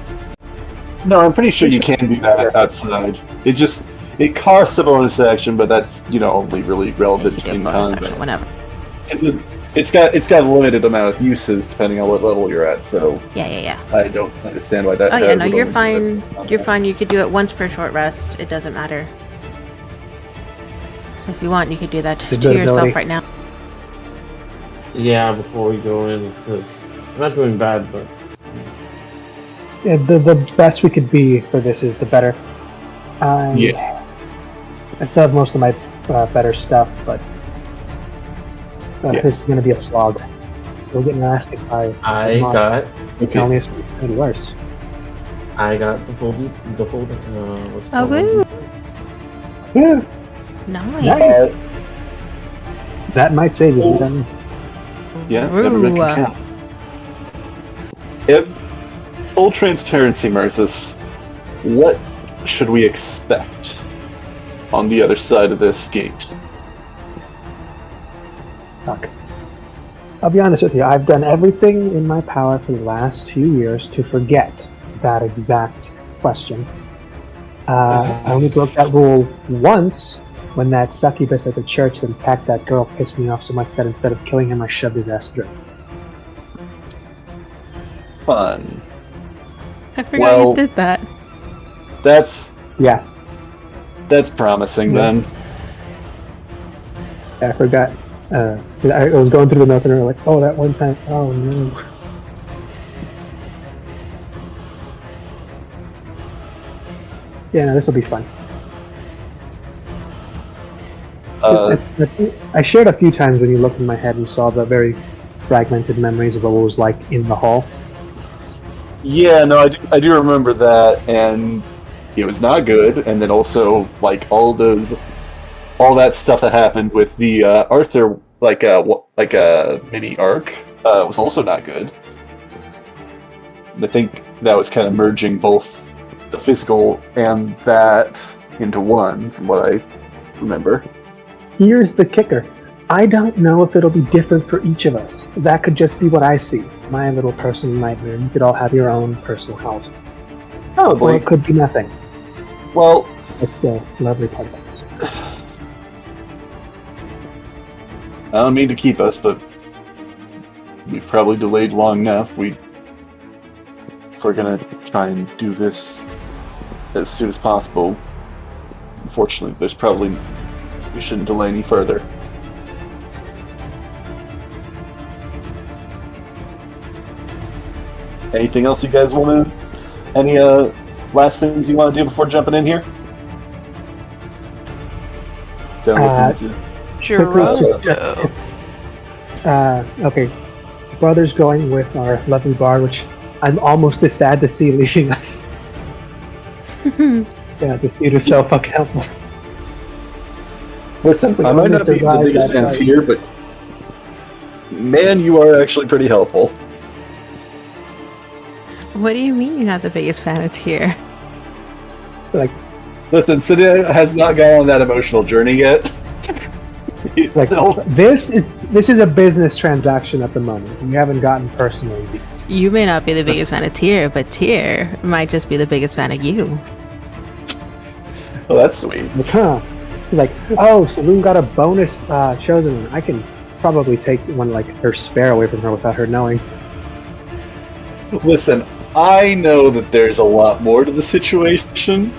No, I'm pretty sure you can do that outside. It costs a bonus action, but that's only really relevant You to get in bonus combat. action whenever. It's got a limited amount of uses depending on what level you're at. So Yeah. I don't understand why that. Oh yeah, no, you're bonus fine. action. You're fine. You could do it once per short rest. It doesn't matter. So if you want, you could do that to yourself right now. Yeah, before we go in, because I'm not doing bad, but Yeah, the best we could be for this is the better. Yeah. I still have most of my better stuff, but this is going to be a slog. We'll get elastic by. I got. It can only assume it's going to be worse. I got the full. What's it Oh, called? woo! Yeah, Nice. that might save you. You don't know. Yeah, never been can count. If full transparency, Mercis, what should we expect on the other side of this gate? Fuck. I'll be honest with you. I've done everything in my power for the last few years to forget that exact question. I only broke that rule once when that succubus at the church that attacked that girl pissed me off so much that instead of killing him, I shoved his ass through. Fun. I forgot you did that. That's promising Yeah. then. I forgot. I was going through the notes and I was like, oh, that one time. Oh, no. Yeah, no, this will be fun. I shared a few times when you looked in my head and saw the very fragmented memories of what it was like in the hall. Yeah, no, I do remember that, and it was not good. And then also, like all that stuff that happened with the Arthur, like a mini arc, was also not good. I think that was kind of merging both the physical and that into one, from what I remember. Here's the kicker. I don't know if it'll be different for each of us. That could just be what I see. My little personal nightmare. You could all have your own personal house. Probably. Or it could be nothing. Well, It's the lovely part of it. I don't mean to keep us, but we've probably delayed long enough. If we're gonna try and do this as soon as possible, unfortunately, we shouldn't delay any further. Anything else you guys want to? Any last things you want to do before jumping in here? Okay. Brother's going with our lovely bard, which I'm almost as sad to see leaving us. Yeah, the theater's so fucking helpful. Listen, I might not be the biggest fan here, but man, you are actually pretty helpful. What do you mean you're not the biggest fan of Tyr? Like, listen, Cydia has not gone on that emotional journey yet. like this is a business transaction at the moment. We haven't gotten personal yet. You may not be the biggest fan of Tyr, but Tyr might just be the biggest fan of you. Oh, that's sweet. Like, huh? He's like, oh, Saloon got a bonus chosen one. I can probably take one like her spare away from her without her knowing. Listen, I know that there's a lot more to the situation,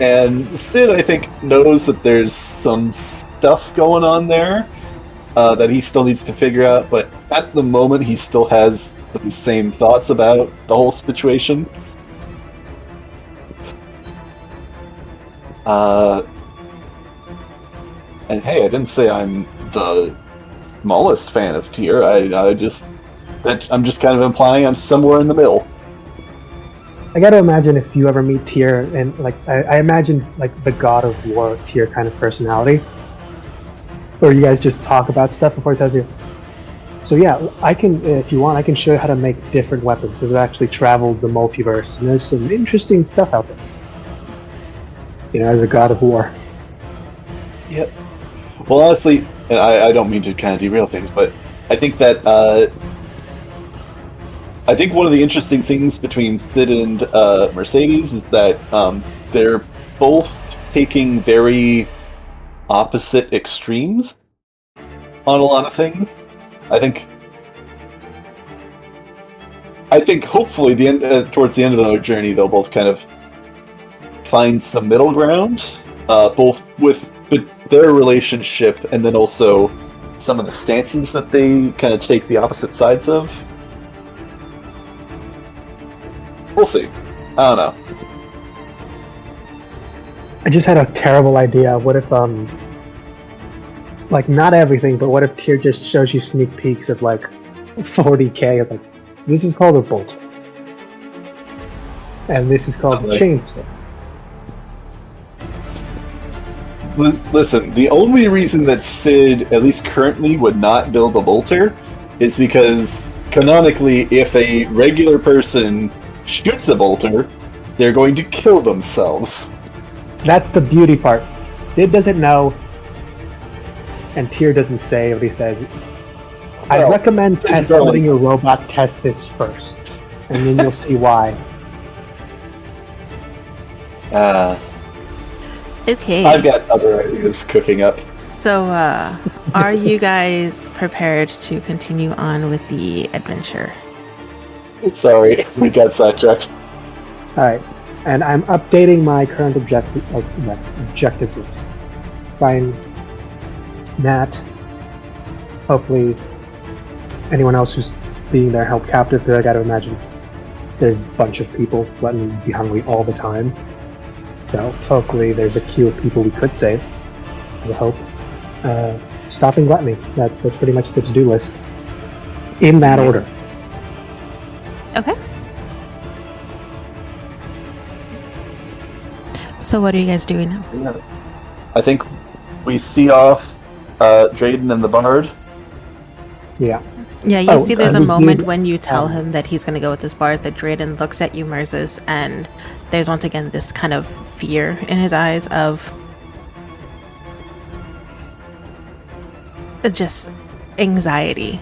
and Sid, I think, knows that there's some stuff going on there that he still needs to figure out, but at the moment he still has the same thoughts about the whole situation. And hey, I didn't say I'm the smallest fan of Tyr. I just I'm just kind of implying I'm somewhere in the middle. I gotta imagine if you ever meet Tyr, and like I imagine like the God of War Tyr kind of personality, where you guys just talk about stuff before he tells you. So yeah, I can, if you want, I can show you how to make different weapons. I've actually traveled the multiverse, and there's some interesting stuff out there. You know, as a God of War. Yep. Well, honestly, and I don't mean to kind of derail things, but I think that I think one of the interesting things between Sid and Mercedes is that they're both taking very opposite extremes on a lot of things. I think hopefully towards the end of their journey, they'll both kind of find some middle ground, both with their relationship and then also some of the stances that they kind of take the opposite sides of. We'll see. I don't know. I just had a terrible idea. What if like not everything, but what if Tyr just shows you sneak peeks of like 40k? It's like, this is called a bolt, and this is called a chainsaw. Listen, the only reason that Sid, at least currently, would not build a bolter is because canonically, if a regular person shoots a bolter, they're going to kill themselves. That's the beauty part. Sid doesn't know. And Tyr doesn't say what he says. I recommend letting your robot test this first, and then you'll see why. Okay. I've got other ideas cooking up. So, are you guys prepared to continue on with the adventure? Sorry, we got sidetracked. Alright, and I'm updating my current objectives list. Find Nat, hopefully anyone else who's being there held captive, because I gotta imagine there's a bunch of people letting me be hungry all the time. So hopefully there's a queue of people we could save. I hope. Stopping gluttony. That's pretty much the to-do list. In that order. Okay. So what are you guys doing now? I think we see off Drayden and the Bard. Yeah. Yeah, you see there's a moment when you tell him that he's going to go with this bard that Drayden looks at you, Merces, and there's once again this kind of fear in his eyes of just anxiety.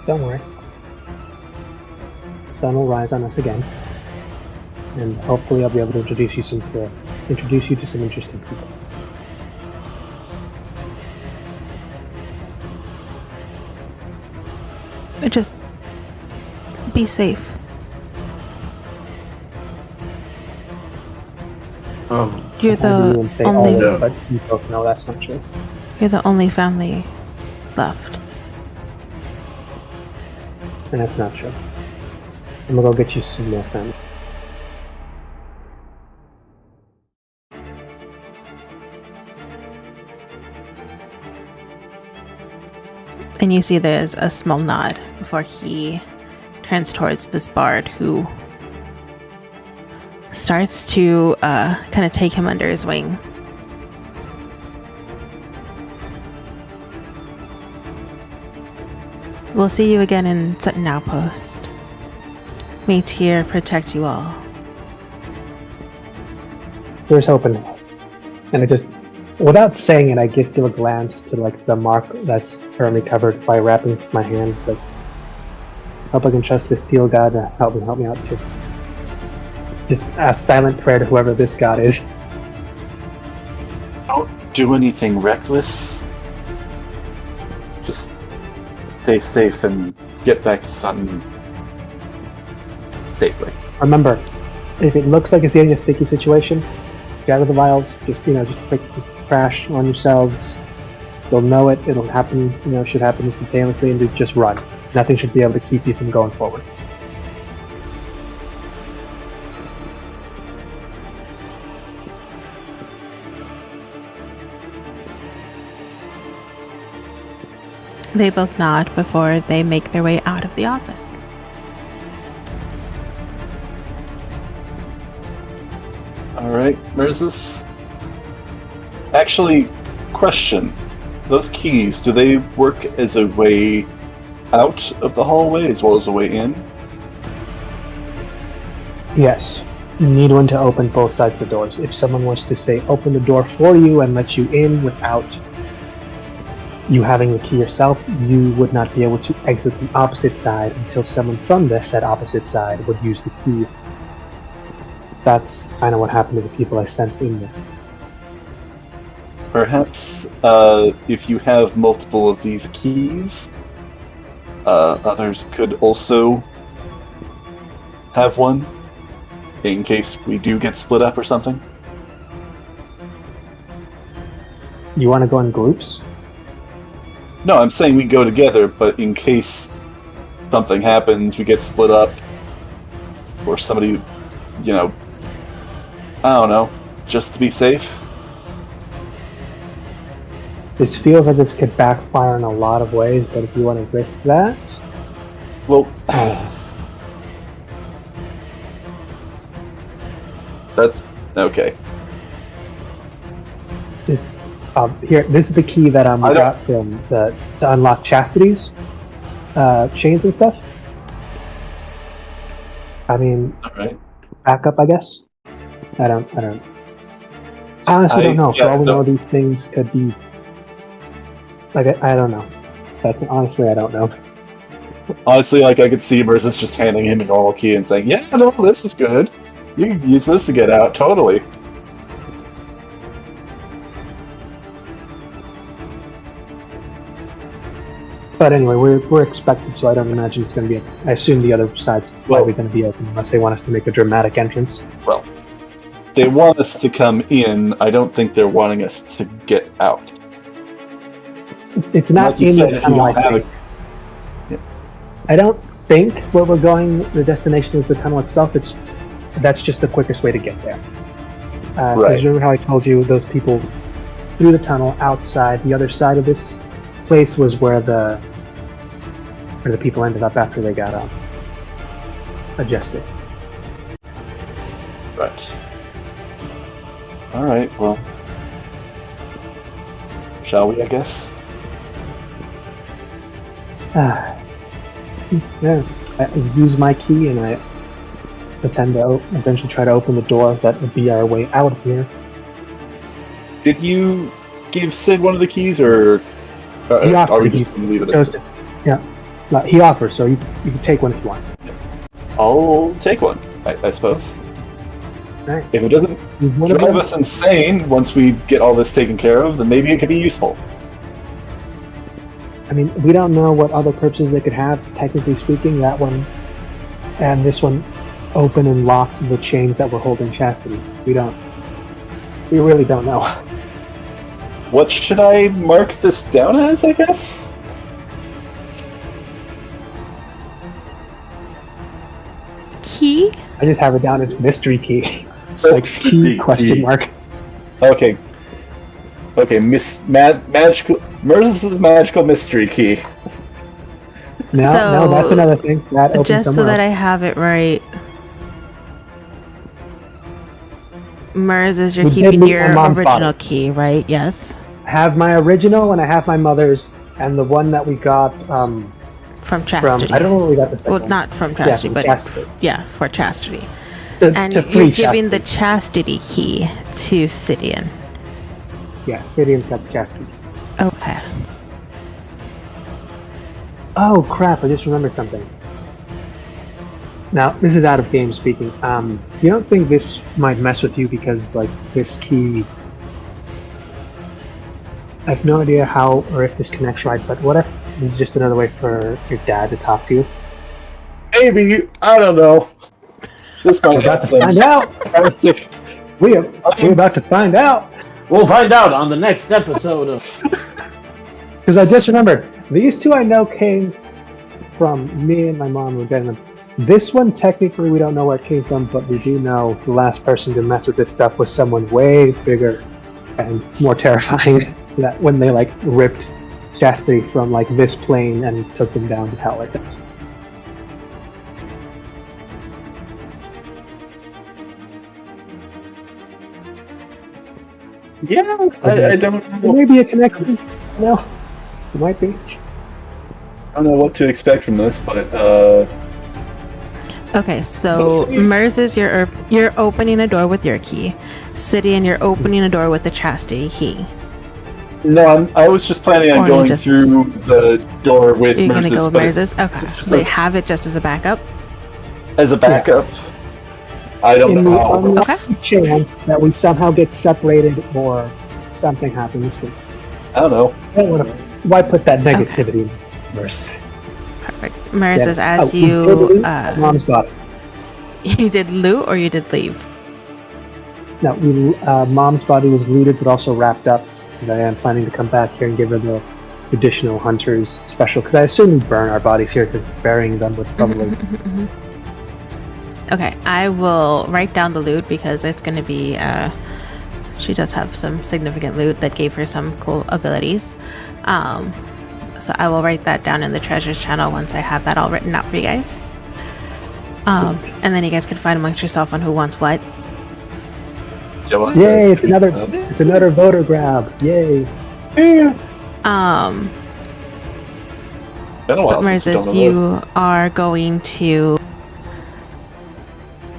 Don't worry. Sun will rise on us again. And hopefully I'll be able to introduce you to some interesting people. Just be safe. You're the only. But you both know that's not true. You're the only family left. And that's not true. I'm gonna go get you some more family. And you see there's a small nod before he turns towards this bard who starts to kind of take him under his wing. We'll see you again in Sutton Outpost. May Tyr protect you all. There's hope in it. And I just, without saying it, I just give a glance to like the mark that's currently covered by wrappings of my hand. Like, hope I can trust this steel god to help me out too. Just a silent prayer to whoever this god is. Don't do anything reckless. Just stay safe and get back to Sutton safely. Remember, if it looks like it's getting a sticky situation, get out of the vials. Just crash on yourselves. You'll know it. It'll happen. Should happen instantaneously, and just run. Nothing should be able to keep you from going forward. They both nod before they make their way out of the office. Alright, Mirzus. Actually, question. Those keys, do they work as a way out of the hallway as well as a way in? Yes. You need one to open both sides of the doors. If someone wants to, say, open the door for you and let you in without you having the key yourself, you would not be able to exit the opposite side until someone from the said opposite side would use the key. That's kind of what happened to the people I sent in there. Perhaps, if you have multiple of these keys, others could also have one, in case we do get split up or something. You want to go in groups? No, I'm saying we go together, but in case something happens, we get split up, or somebody, you know, I don't know, just to be safe. This feels like this could backfire in a lot of ways, but if you want to risk that... Well, that's okay. Here, this is the key that we got from to unlock Chastity's chains and stuff. I mean, Alright. backup, I guess. I don't honestly don't know. For all we know, these things could be like I don't know. That's honestly I don't know. Honestly, like I could see Mirzus just handing him a normal key and saying, "Yeah, no, this is good. You can use this to get out, totally." But anyway, we're expected, so I don't imagine it's going to be. I assume the other side's probably going to be open unless they want us to make a dramatic entrance. Well, they want us to come in. I don't think they're wanting us to get out. It's not Like you in said, the if you tunnel. don't have I don't think where we're going, the destination is the tunnel itself. That's just the quickest way to get there. Right. Because remember how I told you those people through the tunnel outside, the other side of this place was where the people ended up after they got adjusted. Right. Alright, well. Shall we, I guess? Yeah, I use my key and I pretend to eventually try to open the door. That would be our way out of here. Did you give Sid one of the keys, or He offered. are we just going to leave it So at that? yeah, he offers, so you can take one if you want. I'll take one, I suppose. Right. If it doesn't drive us insane once we get all this taken care of, then maybe it could be useful. I mean, we don't know what other purposes they could have, technically speaking. That one and this one open and locked the chains that were holding Chastity. We really don't know. What should I mark this down as, I guess? Key? I just have it down as mystery key. Like key question mark. Okay. Okay, magical Mirzus' magical mystery key. No, that's another thing. That opens just so somewhere that I else. have it right. Mirzus, you're We did keeping meet your my mom's original father. key, right? Yes. I have my original and I have my mother's, and the one that we got From Chastity. I don't know where we got the second Well, one. not from Chastity, from but Chastity. yeah, for Chastity. And to you're free giving Chastity. the Chastity key to Sidian. Yeah, Sidian's got the Chastity. Okay. Oh crap! I just remembered something. Now this is out of game speaking. You don't think this might mess with you because, like, this key? I have no idea how or if this connects right, but what if this is just another way for your dad to talk to you? Maybe, I don't know. This might We're about to have find some out. drastic. We're about to find out. We'll find out on the next episode of. Because I just remembered, these two I know came from me and my mom were getting them. This one, technically, we don't know where it came from, but we do know the last person to mess with this stuff was someone way bigger and more terrifying. That when they, like, ripped Chastity from like this plane and took them down to hell, I think. Yeah, I don't There know. may be a connection. No, it might be. I don't know what to expect from this, but Okay, so Mers, you're opening a door with your key. Sidian, you're opening a door with the chastity key. no, I was just planning on going through the door with You're gonna Mercedes, go with but Mers? Okay, they have it just as a backup. as a backup. I don't In know the how. unlikely chance that we somehow get separated or something happens, I don't know. I don't want to. Why put that negativity in Mers? Perfect. Mers, Yeah. as we you did leave Mom's body. you did loot or you did leave? No, Mom's body was looted, but also wrapped up. Because I am planning to come back here and give her the traditional hunter's special. Because I assume we burn our bodies here, because burying them would probably. Okay, I will write down the loot because it's going to be. She does have some significant loot that gave her some cool abilities. So I will write that down in the treasures channel once I have that all written out for you guys. And then you guys can find amongst yourself on who wants what. Yay! It's another voter grab. Yay! But Moses, you are going to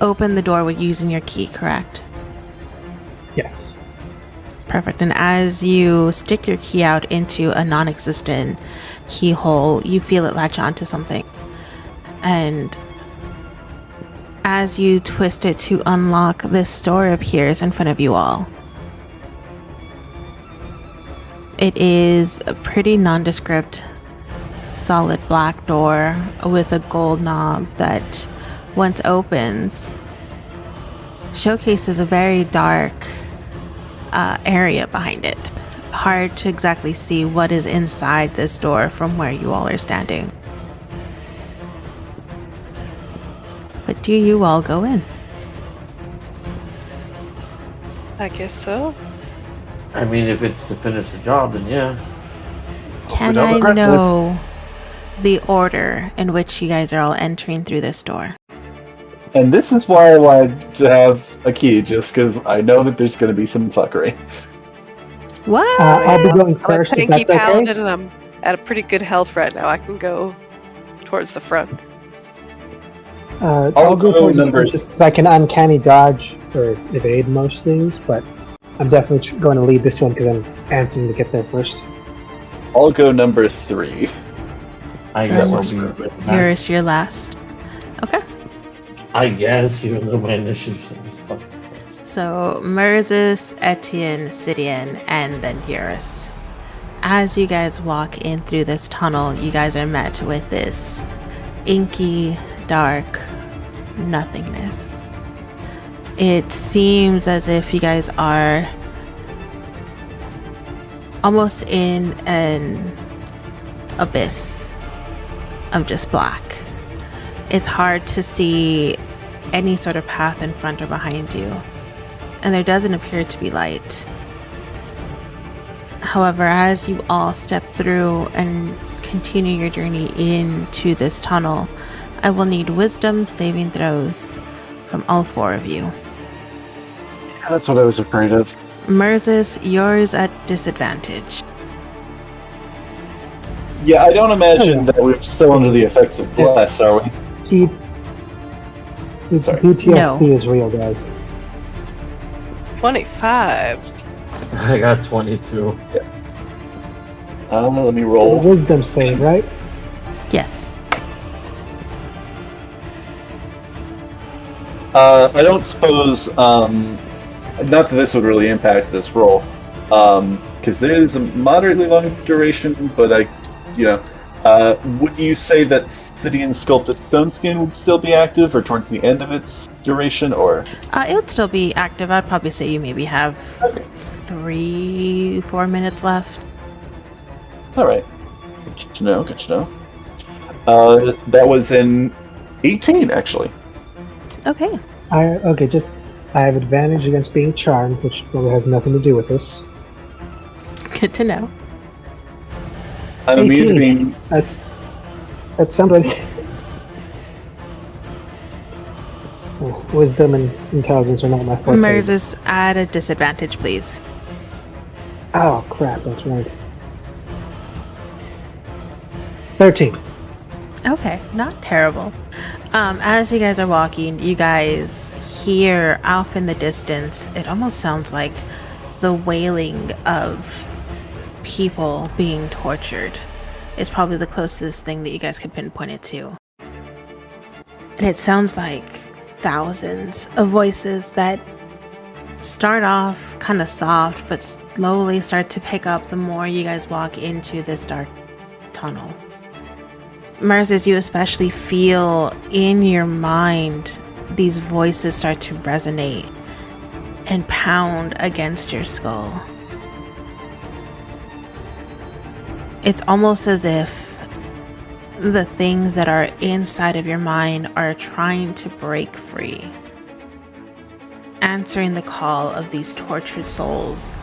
open the door with using your key, correct? Yes. Perfect. And as you stick your key out into a non-existent keyhole, you feel it latch onto something. And as you twist it to unlock, this door appears in front of you all. It is a pretty nondescript, solid black door with a gold knob that, once opens, showcases a very dark area behind it. Hard to exactly see what is inside this door from where you all are standing. But do you all go in? I guess so. I mean, if it's to finish the job, then yeah. Can I know the order in which you guys are all entering through this door? And this is why I wanted to have a key, just because I know that there's going to be some fuckery. What? I'll be going I'm a first if tanky that's okay. paladin and I'm at a pretty good health right now. I can go towards the front. I'll go towards the front just because I can uncanny dodge or evade most things, but I'm definitely going to lead this one because I'm answering to get there first. I'll go number 3. I So guess I'll be good. Yours, your last. Okay. I guess, even though my initiative is fuck. So, Murzus, Etienne, Sidian, and then Eurus. As you guys walk in through this tunnel, you guys are met with this inky, dark nothingness. It seems as if you guys are almost in an abyss of just black. It's hard to see any sort of path in front or behind you, and there doesn't appear to be light. However, as you all step through and continue your journey into this tunnel, I will need wisdom saving throws from all 4 of you. Yeah, that's what I was afraid of. Murzus, yours at disadvantage. Yeah, I don't imagine that we're still under the effects of bless, are we? Sorry. PTSD is real, guys. 25. I got 22. Let me A roll. wisdom save, right? Yes. I don't suppose, not that this would really impact this roll, because there is a moderately long duration, but would you say that Sidian's Sculpted Stone Skin would still be active, or towards the end of its duration, or? It would still be active. I'd probably say you maybe have 3-4 minutes left. Alright. Good to know, good to know. That was in 18, actually. Okay. I have advantage against being charmed, which probably has nothing to do with this. Good to know. I'm amused 18. being. That sounds like wisdom and intelligence are not my forte. Mers is at a disadvantage, please. Oh crap! That's right. 13. Okay, not terrible. As you guys are walking, you guys hear off in the distance, it almost sounds like the wailing of people being tortured. Is probably the closest thing that you guys could pinpoint it to. And it sounds like thousands of voices that start off kind of soft, but slowly start to pick up the more you guys walk into this dark tunnel. Mers, as you especially feel in your mind, these voices start to resonate and pound against your skull. It's almost as if the things that are inside of your mind are trying to break free, answering the call of these tortured souls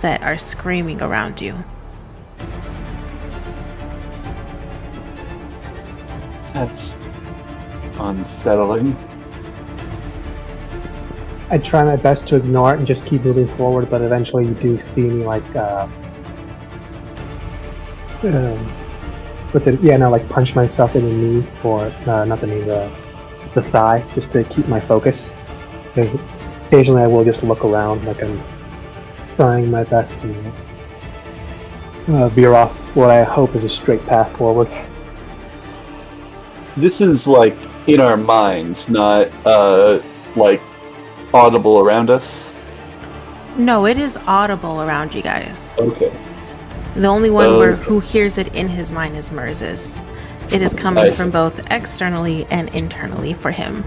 that are screaming around you. That's unsettling. I try my best to ignore it and just keep moving forward, but eventually you do see me like punch myself in the knee, or not the knee, the thigh, just to keep my focus. Because occasionally I will just look around like I'm trying my best to veer off what I hope is a straight path forward. This is like in our minds, not like audible around us. No, it is audible around you guys. Okay. The only one who hears it in his mind is Merz's. It is coming from both externally and internally for him.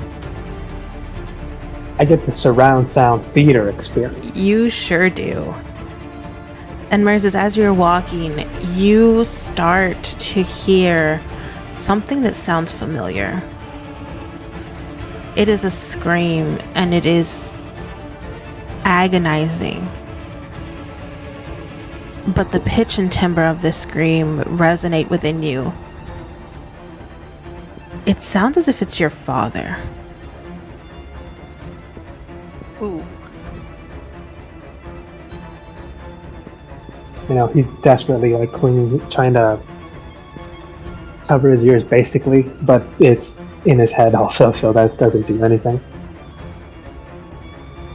I get the surround sound theater experience. You sure do. And Merz's, as you're walking, you start to hear something that sounds familiar. It is a scream, and it is agonizing. But the pitch and timbre of this scream resonate within you. It sounds as if it's your father. Ooh. You know, he's desperately like clinging, trying to cover his ears basically, but it's in his head also, so that doesn't do anything.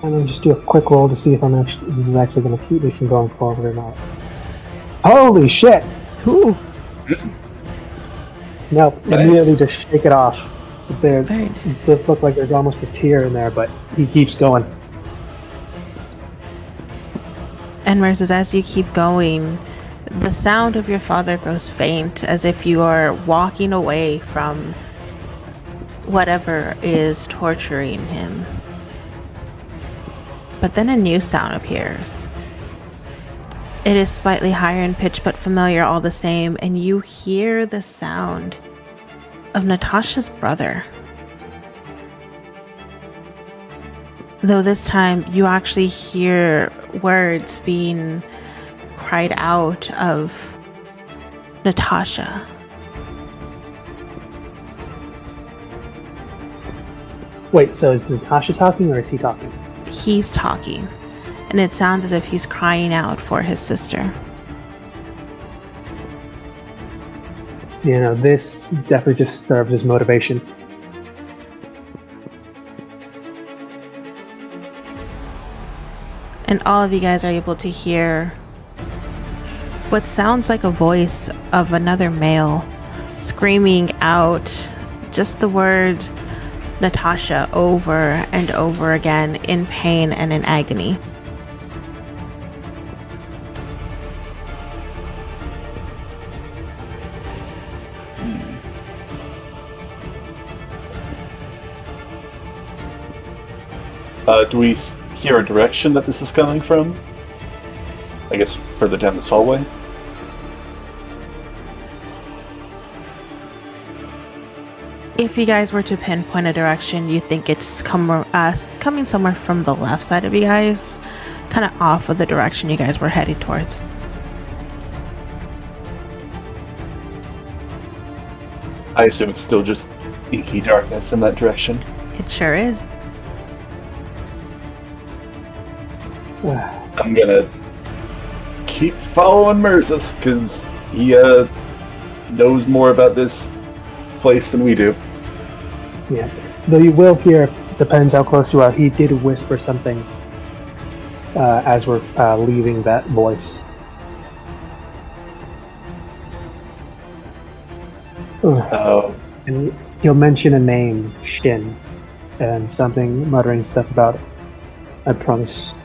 And then just do a quick roll to see if this is actually going to keep me from going forward or not. Holy shit! Ooh. No, Nice. Immediately just shake it off. It does look like there's almost a tear in there, but he keeps going. And Merz's, as you keep going, the sound of your father grows faint, as if you are walking away from whatever is torturing him. But then a new sound appears. It is slightly higher in pitch, but familiar all the same, and you hear the sound of Natasha's brother. Though this time you actually hear words being cried out of Natasha. Wait, so is Natasha talking or is he talking? He's talking, and it sounds as if he's crying out for his sister. You know, this definitely just serves as motivation. And all of you guys are able to hear what sounds like a voice of another male screaming out just the word Natasha over and over again in pain and in agony. Do we hear a direction that this is coming from? I guess further down this hallway? If you guys were to pinpoint a direction, you think it's coming somewhere from the left side of you guys, kind of off of the direction you guys were heading towards. I assume it's still just inky darkness in that direction. It sure is. I'm gonna keep following Merzus, because he knows more about this place than we do. Yeah. Though you will hear, depends how close you are, he did whisper something as we're leaving that voice. Oh. And he'll mention a name, Shin, and something muttering stuff about it. I promise.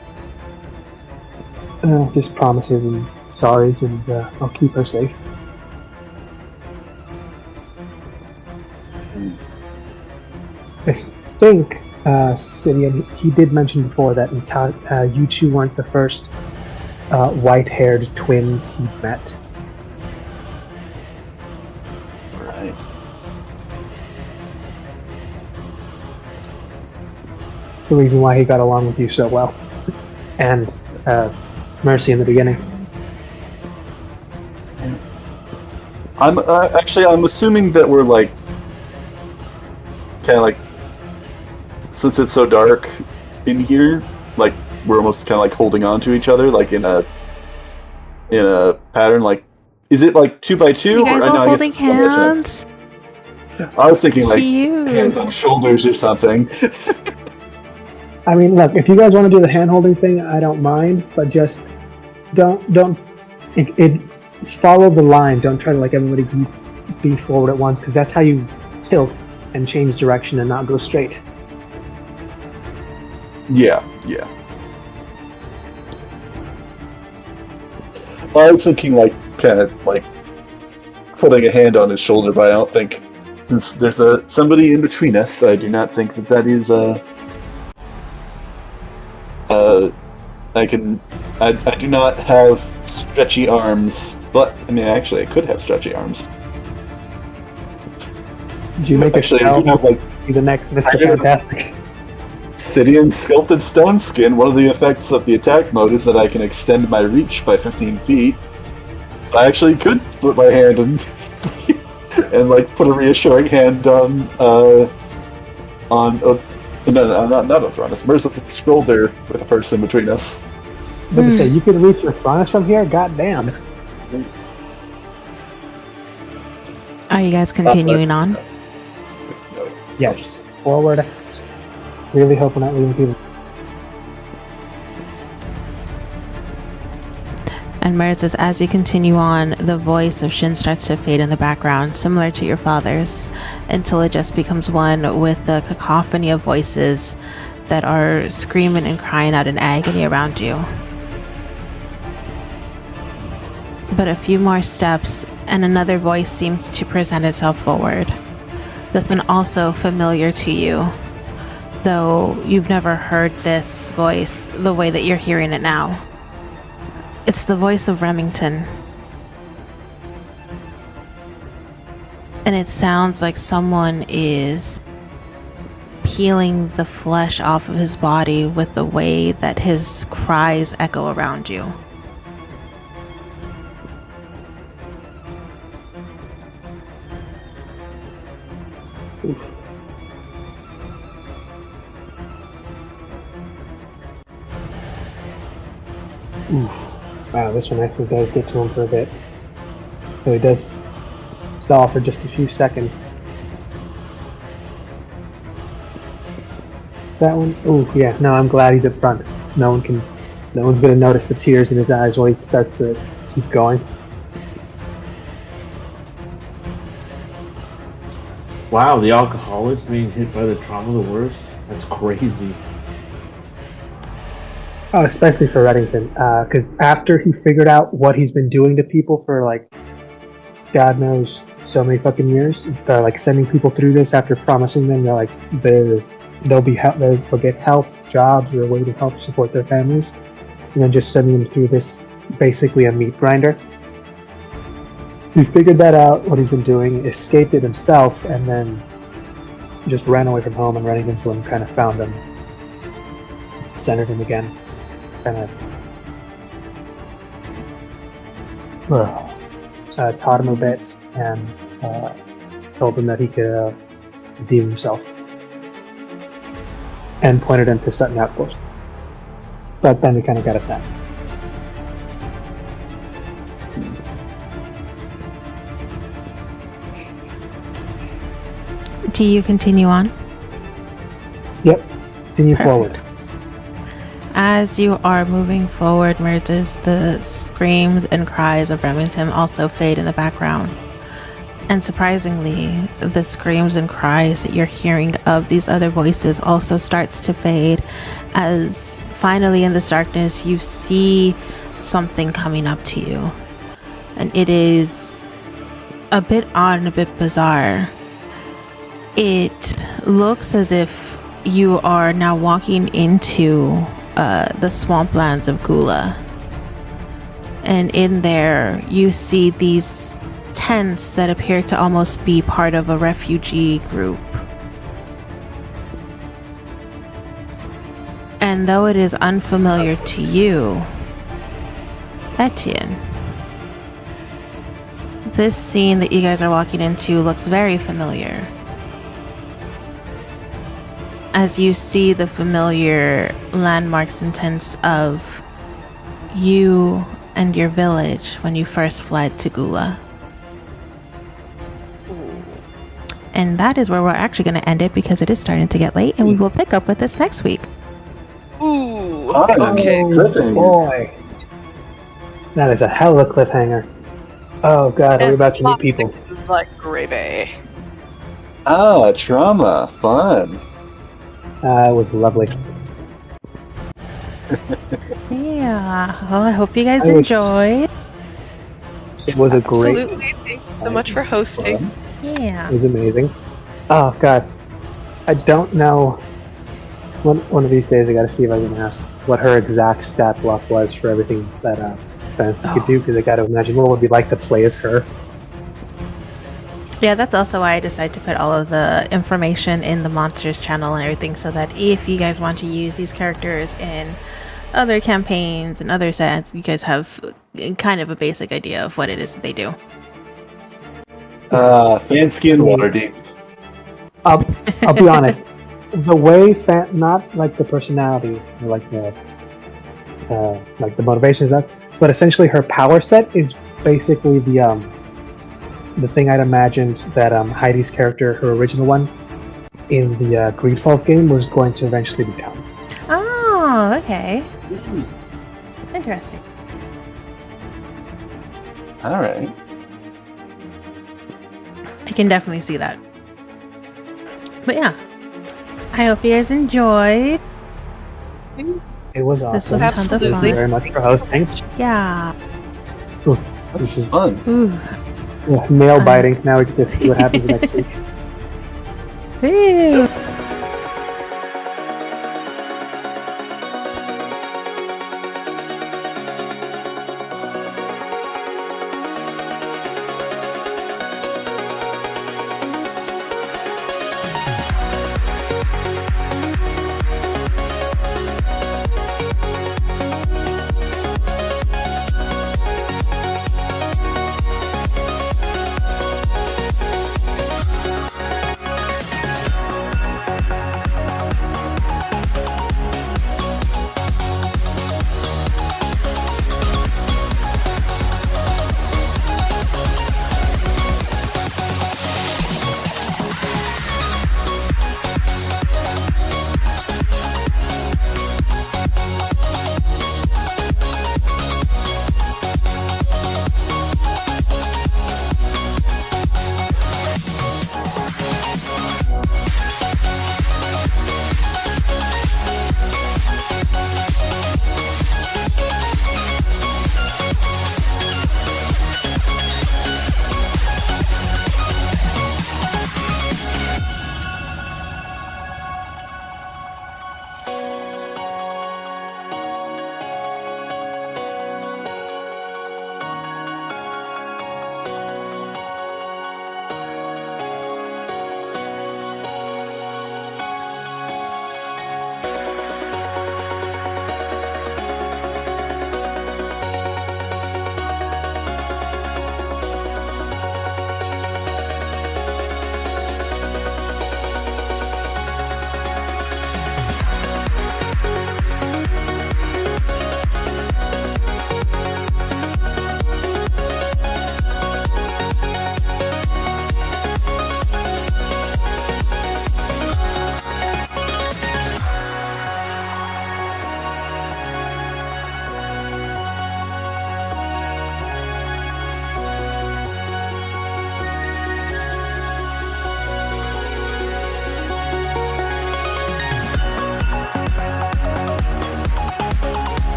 Just promises and sorries, and I'll keep her safe. I think, Sidian, he did mention before that you two weren't the first white-haired twins he met. Right. It's the reason why he got along with you so well. And Mercy in the beginning. I'm assuming that we're like kind of like, since it's so dark in here, like we're almost kind of like holding on to each other, like in a pattern. Like, is it like 2 by 2? You guys or, all holding hands? I was thinking like Cute. hands on shoulders or something. I mean, look, if you guys want to do the hand-holding thing, I don't mind, but just don't follow the line. Don't try to like everybody be forward at once, because that's how you tilt and change direction and not go straight. Yeah. I was thinking like kind of like putting a hand on his shoulder, but I don't think, since there's somebody in between us, I do not think that is I do not have stretchy arms, but I mean, actually, I could have stretchy arms. Did you make actually, a I do have like be the next Mr. Fantastic? Sidian sculpted stone skin. One of the effects of the attack mode is that I can extend my reach by 15 feet. So I actually could put my hand and and like put a reassuring hand on no, not Othronus. Merciless shoulder with a person between us. But to say, you could reach Othronus from here? Goddamn. Are you guys continuing on? Yes. Forward. Really hope we're not leaving people. And Meredith, as you continue on, the voice of Shin starts to fade in the background, similar to your father's, until it just becomes one with the cacophony of voices that are screaming and crying out in agony around you. But a few more steps, and another voice seems to present itself forward. This one also familiar to you, though you've never heard this voice the way that you're hearing it now. It's the voice of Remington. And it sounds like someone is peeling the flesh off of his body with the way that his cries echo around you. Oof. Oof. Wow, this one actually does get to him for a bit. So he does stall for just a few seconds. That one? Ooh, yeah. No, I'm glad he's up front. No one's gonna notice the tears in his eyes while he starts to keep going. Wow, the alcoholics being hit by the trauma the worst? That's crazy. Oh, especially for Reddington, because after he figured out what he's been doing to people for like, God knows, so many fucking years, they're like sending people through this after promising them they'll get help, jobs, or a way to help support their families, and then just sending them through this basically a meat grinder. He figured that out, what he's been doing, escaped it himself, and then just ran away from home, and Reddington's one kind of found him, centered him again. Kind of taught him a bit, and told him that he could redeem himself, and pointed him to Sutton Outpost. But then we kind of got attacked. Do you continue on? Yep. Continue forward. As you are moving forward, Mertis, the screams and cries of Remington also fade in the background. And surprisingly, the screams and cries that you're hearing of these other voices also starts to fade, as finally in this darkness you see something coming up to you. And it is a bit odd and a bit bizarre. It looks as if you are now walking into the swamplands of Gula. And in there, you see these tents that appear to almost be part of a refugee group. And though it is unfamiliar to you, Etienne, this scene that you guys are walking into looks very familiar. As you see the familiar landmarks and tents of you and your village when you first fled to Gula. And that is where we're actually going to end it, because it is starting to get late, and we will pick up with this next week. Ooh, Okay. Oh, boy. That is a hell of a cliffhanger. Oh god, are we about to meet people? This is like gravy. Oh, trauma. Fun. It was lovely. Yeah. Well, I hope you guys I was- enjoyed. It was a great... Absolutely. Thank you so much for hosting. Yeah. It was amazing. Oh god, I don't know. One of these days I gotta see if I can ask what her exact stat block was for everything that Fantasy could do, because I gotta imagine what it would be like to play as her. Yeah, that's also why I decided to put all of the information in the Monsters channel and everything, so that if you guys want to use these characters in other campaigns and other sets, you guys have kind of a basic idea of what it is that they do. Fan skin water deep. I'll be honest. The way not like the personality or like the motivations, but essentially her power set is basically the thing I'd imagined that Heidi's character, her original one, in the Greed Falls game was going to eventually become. Oh, okay. Interesting. All right. I can definitely see that. But yeah, I hope you guys enjoyed. It was awesome. This was tons of Thank you fun. very much for hosting. Yeah. This is fun. Ooh. Nail biting. Now we get to see what happens next week. Ooh.